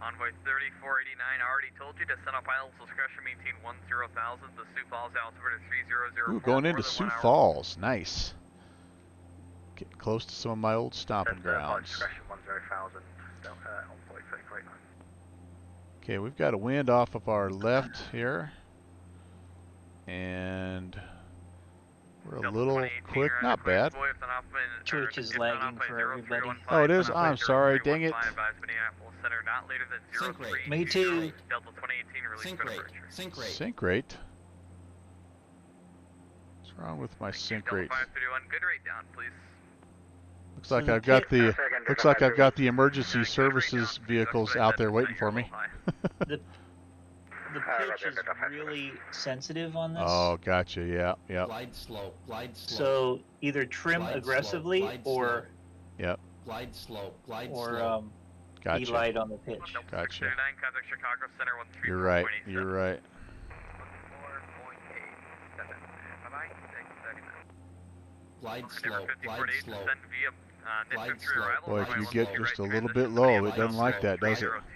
Envoy 3489 already told you to send up pilots discretion, maintain 10,000. The Sioux Falls altimeter 3004. Ooh, going into Sioux Falls. Nice. Getting close to some of my old stomping grounds. Discretion 10,000, Envoy 3489. Okay, we've got a wind off of our left here. And we're a little quick. Not bad. Church is lagging for everybody. Oh, it is? I'm sorry. Dang it. Sync rate. Me too. Delta 2018 release Sync for rate. departure. Sync rate. Sync rate. What's wrong with my sync rate? Delta 531, good rate down, please. Looks like So I've got the the emergency services vehicles out there waiting for me. The pitch is really sensitive on this. Oh, gotcha. Yeah, yeah. Glide slope. Glide slope. So either trim Glide slope, aggressively glide or Yep, Glide slope. Glide or slope. be gotcha. light on the pitch. Gotcha. 639, contact Chicago Center 134.87. You're right. You're right. 4.87. Bye-bye. Thanks, Glide Denver slope. 5048, Glide slope. descend via Glide Nitro 3 slope. arrival. Boy, if runway you get 13 just a right little transition, bit low, it Minneapolis doesn't like that, does it? 3026.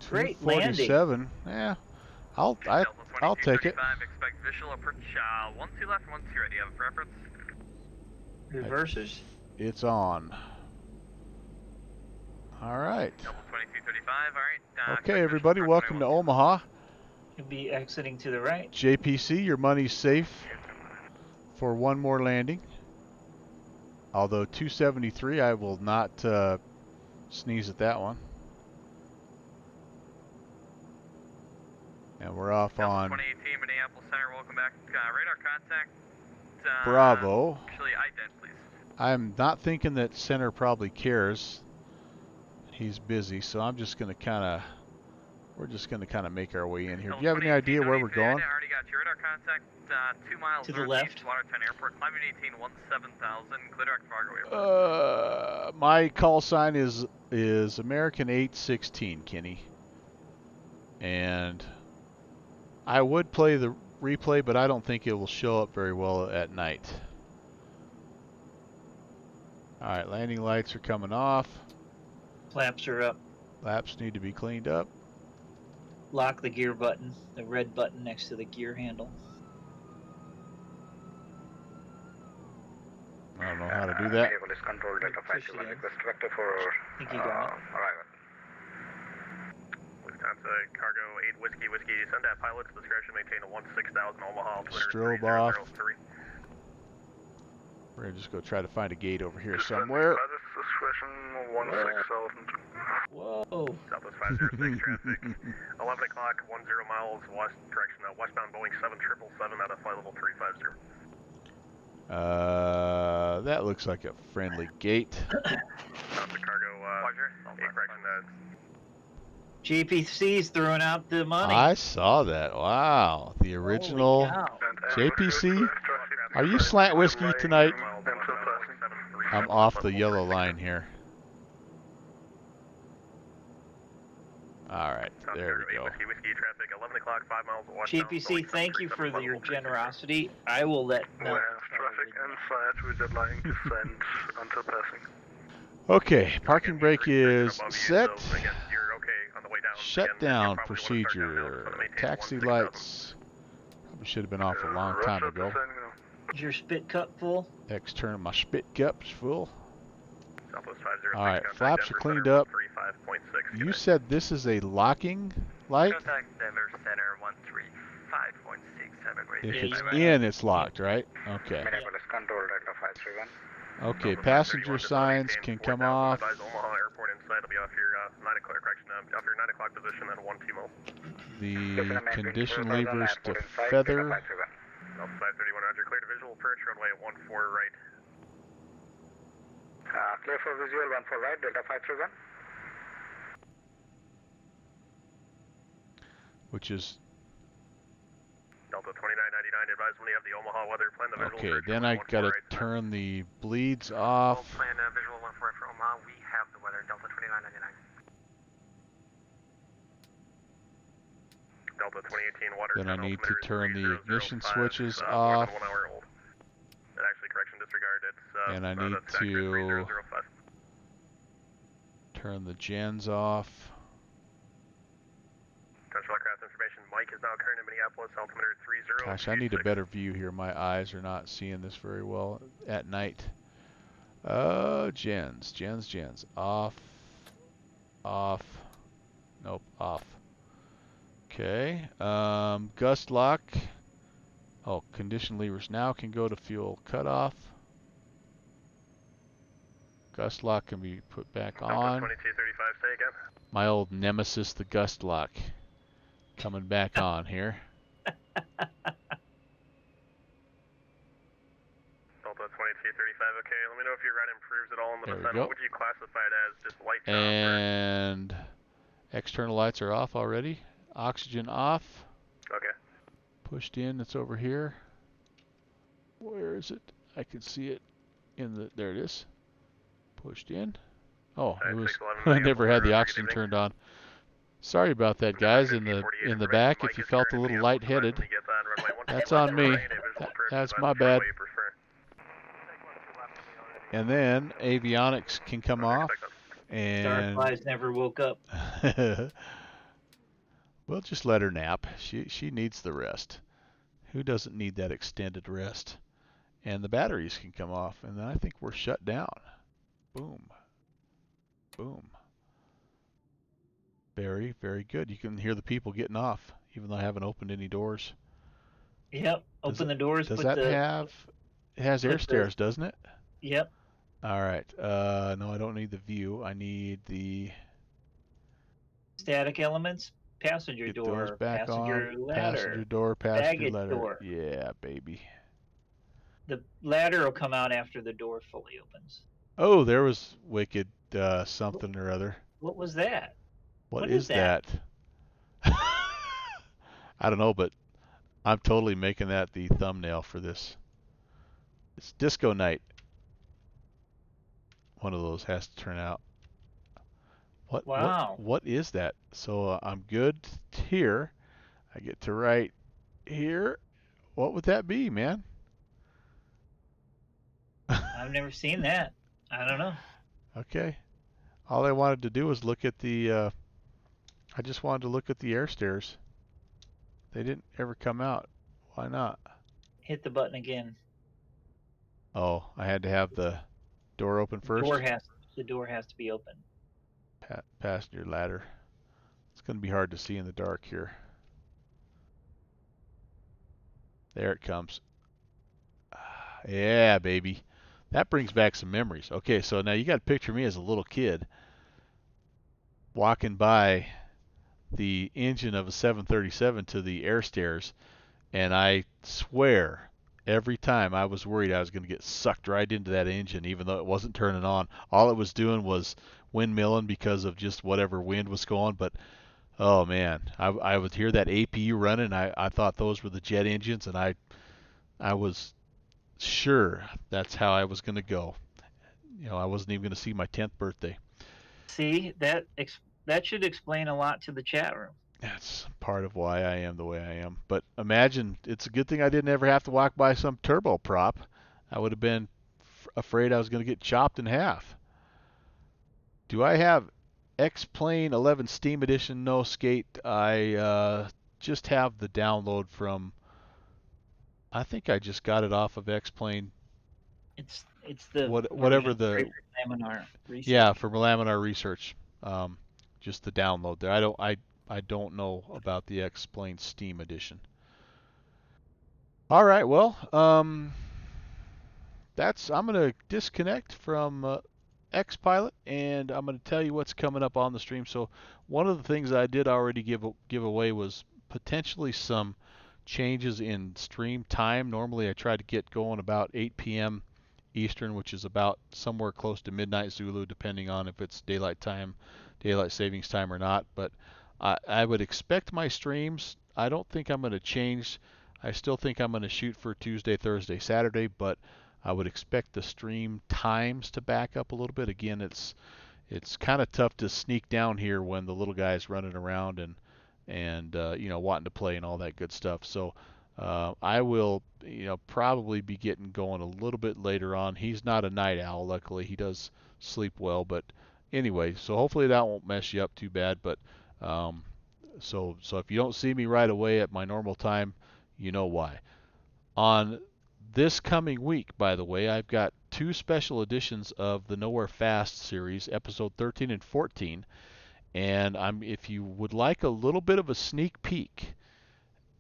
Great landing. 247. Yeah, I'll take it. Expect visual approach 1 2 left, 1 2 right. Do you have a preference? Reversers. It's on. All right. Delta 2235, alright. Okay, everybody, welcome to Omaha. You'll be exiting to the right. JPC, your money's safe for one more landing. Although 273, I will not sneeze at that one. And we're off Delta on 2018 Minneapolis Center, welcome back. Radar contact. Bravo. Actually, ident, please. I'm not thinking that center probably cares. He's busy, so I'm just going to kind of, we're just going to kind of make our way in here. Do you have any idea where we're going? I already got your radar contact. 2 miles To the northeast, left. Watertown Airport, climbing 18, 17,000, clear direct Fargo Airport. My call sign is American 816, Kenny. And I would play the replay, but I don't think it will show up very well at night. All right, landing lights are coming off. Flaps are up. Laps need to be cleaned up. Lock the gear button, the red button next to the gear handle. I don't know how to do that. Minneapolis Control Delta Push it 531, in. request director for I think you got it. arrival. Lufthansa Cargo 8 Whiskey, send that pilot's discretion, maintain a 16,000 Omaha, Strobe off. We're going to just go try to find a gate over here somewhere. Discretion 16,000. Whoa. Southwest 506 traffic, 11 o'clock, 10 miles westbound Boeing 7777 out of flight level 350. That looks like a friendly gate. Delta Cargo, Roger. 8 correction, JPC's throwing out the money. I saw that. Wow. The original Holy cow. JPC. Are you slant whiskey tonight? I'm off the yellow line here. All right, there we go. Whiskey traffic, 11 o'clock, 5 miles west. JPC, thank you for your generosity. I will let Traffic inside with the line descent until passing. Okay, parking brake is set. You're okay on the way down. Shut down procedure. Taxi lights. Probably should have been off a long time ago. Is your spit cup full? External, my spit cup's full. Southwest 506, All right, contact flaps are Denver cleaned Center, up. 135.6. You said this is a locking light? Contact Denver Center 135.67. If Yeah, it's you're right. in, it's locked, right? Okay. Minneapolis Control Delta 531. Okay, passenger signs can come off. Omaha Airport inside will be off your 9 o'clock correction, off your 9 o'clock position at 1 T-mobile. The condition levers to feather. Delta 531, Roger. Clear to visual approach runway 14 right. Clear for visual 14 right, Delta 531. Which is Delta 2999, advise when you have the Omaha weather. Plan the visual okay. approach Then runway I gotta 14 right. turn the bleeds off. Plan visual 14 right for Omaha. We have the weather. Delta 2999. Delta 2018 water. Then I need to turn the ignition 3005, switches more off. than 1 hour old. And actually, correction, disregard. It's And I need that's actually to 3005. turn the gens off. Central aircraft information. Mike is now current in Minneapolis. Altimeter 30. Gosh, I need a better view here. My eyes are not seeing this very well at night. Gens. Off. Nope, off. Okay. Gust lock. Oh, condition levers now can go to fuel cutoff. Gust lock can be put back on. 2235, say again. My old nemesis, the gust lock, coming back on here. Delta 2235, okay. Let me know if your run improves at all in the There we descent. go. What would you classify it as? Just light chop? And external lights are off already. Oxygen off. Okay. Pushed in, it's over here. Where is it? I can see it in the, there it is. Pushed in. Oh, it was, I never had the oxygen turned on. Sorry about that, guys, in the back. If you felt a little lightheaded, that's on me. That's my bad. And then avionics can come off, and Starflies never woke up. we'll just let her nap. She needs the rest. Who doesn't need that extended rest? And the batteries can come off, and then I think we're shut down. Boom. Boom. Very, very good. You can hear the people getting off. even though I haven't opened any doors. Yep. Does Open the doors. Does Put that the. have? It has air Put the. stairs, doesn't it? Yep. All right. No, I don't need the view. I need the Static elements. Passenger get those door. back on. Passenger Passenger ladder. door, passenger Baggage ladder. door. Yeah, baby. The ladder will come out after the door fully opens. Oh, there was wicked something or other. What was that? What is is that? I don't know, but I'm totally making that the thumbnail for this. It's disco night. One of those has to turn out. Wow. What is that? So I'm good here. I get to write here. What would that be, man? I've never seen that. I don't know. Okay. All I wanted to do was look at the I just wanted to look at the air stairs. They didn't ever come out. Why not? Hit the button again. Oh, I had to have the door open first. The door has to be open. Passenger ladder. It's going to be hard to see in the dark here. There it comes. Yeah, baby. That brings back some memories. Okay, so now you got to picture me as a little kid walking by the engine of a 737 to the air stairs, and I swear every time I was worried I was going to get sucked right into that engine, even though it wasn't turning on. All it was doing was windmilling because of just whatever wind was going. But oh man, I would hear that APU running. I thought those were the jet engines, and I was sure that's how I was going to go. You know, I wasn't even going to see my 10th birthday. See, that should explain a lot to the chat room. That's part of why I am the way I am. But imagine, it's a good thing I didn't ever have to walk by some turboprop. I would have been afraid I was going to get chopped in half. Do I have X-Plane 11 Steam Edition? No, Skate. I just have the download from, I think I just got it off of X-Plane. It's the whatever the laminar research. Yeah, for laminar research. Just the download there. I don't know about the X-Plane Steam Edition. All right, well, I'm gonna disconnect from XPilot, and I'm gonna tell you what's coming up on the stream. So one of the things I did already give away was potentially some changes in stream time. Normally I try to get going about 8 p.m. Eastern, which is about somewhere close to midnight Zulu, depending on if it's daylight savings time or not. But I would expect my streams. I don't think I'm going to change. I still think I'm going to shoot for Tuesday, Thursday, Saturday, but I would expect the stream times to back up a little bit. Again, it's kind of tough to sneak down here when the little guy's running around and you know, wanting to play and all that good stuff. So I will, you know, probably be getting going a little bit later on. He's not a night owl, luckily. He does sleep well, but anyway, so hopefully that won't mess you up too bad. But so if you don't see me right away at my normal time, you know why. On this coming week, by the way, I've got 2 special editions of the Nowhere Fast series, episode 13 and 14. And if you would like a little bit of a sneak peek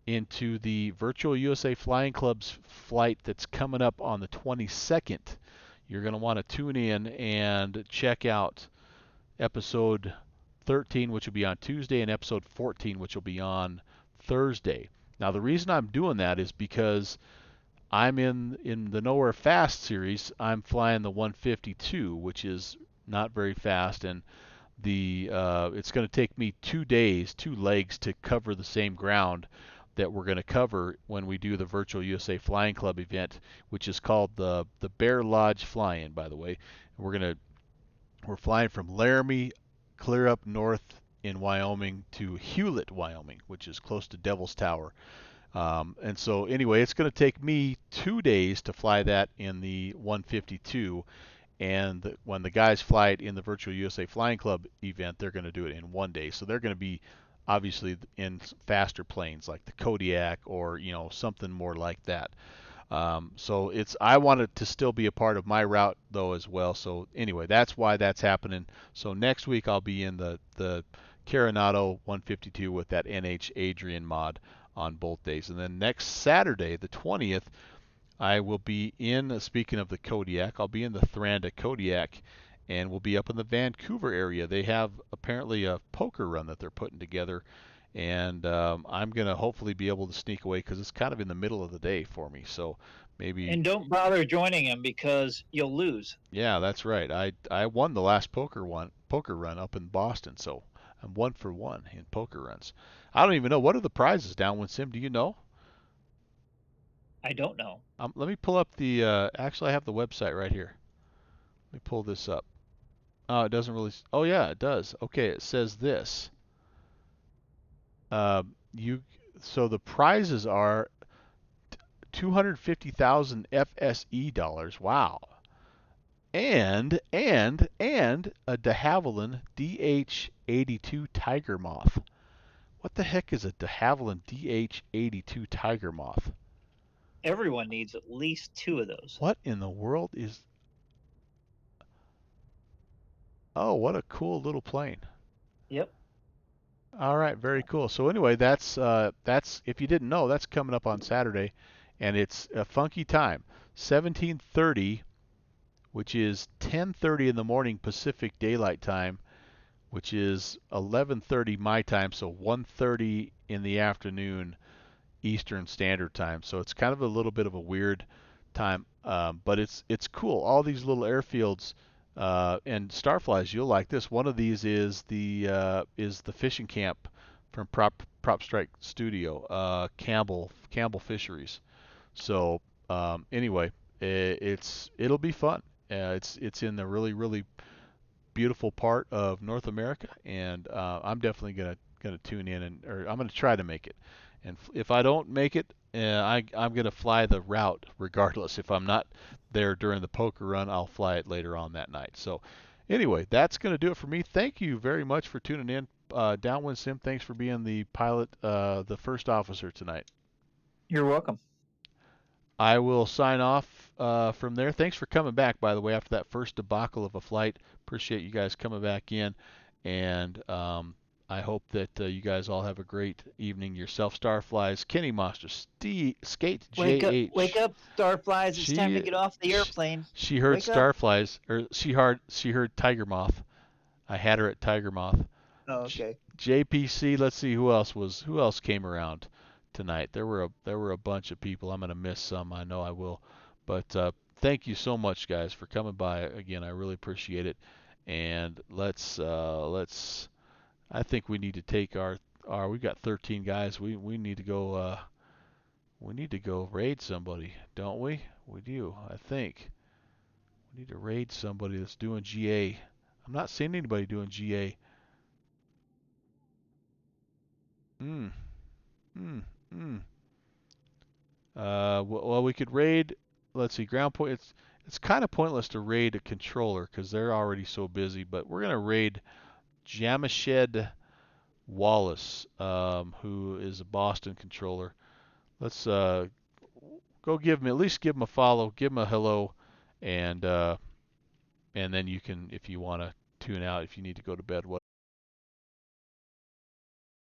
into the Virtual USA Flying Club's flight that's coming up on the 22nd, you're going to want to tune in and check out episode 13, which will be on Tuesday, and episode 14, which will be on Thursday. Now, the reason I'm doing that is because I'm in the Nowhere Fast series. I'm flying the 152, which is not very fast, and it's going to take me 2 days, 2 legs to cover the same ground that we're going to cover when we do the Virtual USA Flying Club event, which is called the Bear Lodge Fly-In, by the way. We're flying from Laramie clear up north in Wyoming to Hewlett, Wyoming, which is close to Devil's Tower. And so anyway, it's going to take me 2 days to fly that in the 152. And when the guys fly it in the Virtual USA Flying Club event, they're going to do it in 1 day. So they're going to be obviously in faster planes like the Kodiak or, you know, something more like that. So I want it to still be a part of my route though as well. So anyway, that's why that's happening. So next week I'll be in the Carenado 152 with that NH Adrian mod on both days. And then next Saturday, the 20th, I will be in, speaking of the Kodiak, I'll be in the Thranduil Kodiak, and we'll be up in the Vancouver area. They have apparently a poker run that they're putting together, and I'm going to hopefully be able to sneak away because it's kind of in the middle of the day for me. So maybe. And don't bother joining him because you'll lose. Yeah, that's right. I won the last poker run up in Boston, so I'm 1 for 1 in poker runs. I don't even know, what are the prizes, Downwind Sim? Do you know? I don't know. Let me pull up the. Actually, I have the website right here. Let me pull this up. Oh, it doesn't really. Oh yeah, it does. Okay, it says this. You. So the prizes are 250,000 FSE dollars. Wow. And a de Havilland DH82 Tiger Moth. What the heck is a de Havilland DH82 Tiger Moth? Everyone needs at least 2 of those. What in the world is? Oh, what a cool little plane. Yep. All right, very cool. So anyway, that's if you didn't know, that's coming up on Saturday, and it's a funky time, 17:30, which is 10:30 in the morning Pacific Daylight Time, which is 11:30 my time, so 1:30 in the afternoon Eastern Standard Time. So it's kind of a little bit of a weird time, but it's cool. All these little airfields and starflies, you'll like this. One of these is the fishing camp from Prop Strike Studio, Campbell Fisheries. So anyway, it'll be fun. It's in the really beautiful part of North America, and I'm definitely gonna tune in, or I'm gonna try to make it. And if I don't make it, I'm gonna fly the route regardless. If I'm not there during the poker run, I'll fly it later on that night. So anyway, that's gonna do it for me. Thank you very much for tuning in. Downwind Sim, thanks for being the pilot, the first officer tonight. You're welcome. I will sign off from there. Thanks for coming back, by the way, after that first debacle of a flight. Appreciate you guys coming back in, and I hope that you guys all have a great evening. Yourself, Starflies, Kenny Monster, Skate JH. Wake up, Starflies! It's time to get off the airplane. She heard Wake up. Starflies, or she heard Tiger Moth. I had her at Tiger Moth. Oh, okay. JPC. Let's see who else came around tonight. There were a bunch of people. I'm gonna miss some. I know I will. But thank you so much, guys, for coming by again. I really appreciate it. And let's. I think we need to take our. We've got 13 guys. We need to go. We need to go raid somebody, don't we? We do. I think we need to raid somebody that's doing GA. I'm not seeing anybody doing GA. Well, we could raid. Let's see, ground point. It's kind of pointless to raid a controller because they're already so busy. But we're gonna raid Jamshed Wallace, who is a Boston controller. Let's go give him, at least give him a follow, give him a hello, and then you can, if you want to tune out, if you need to go to bed,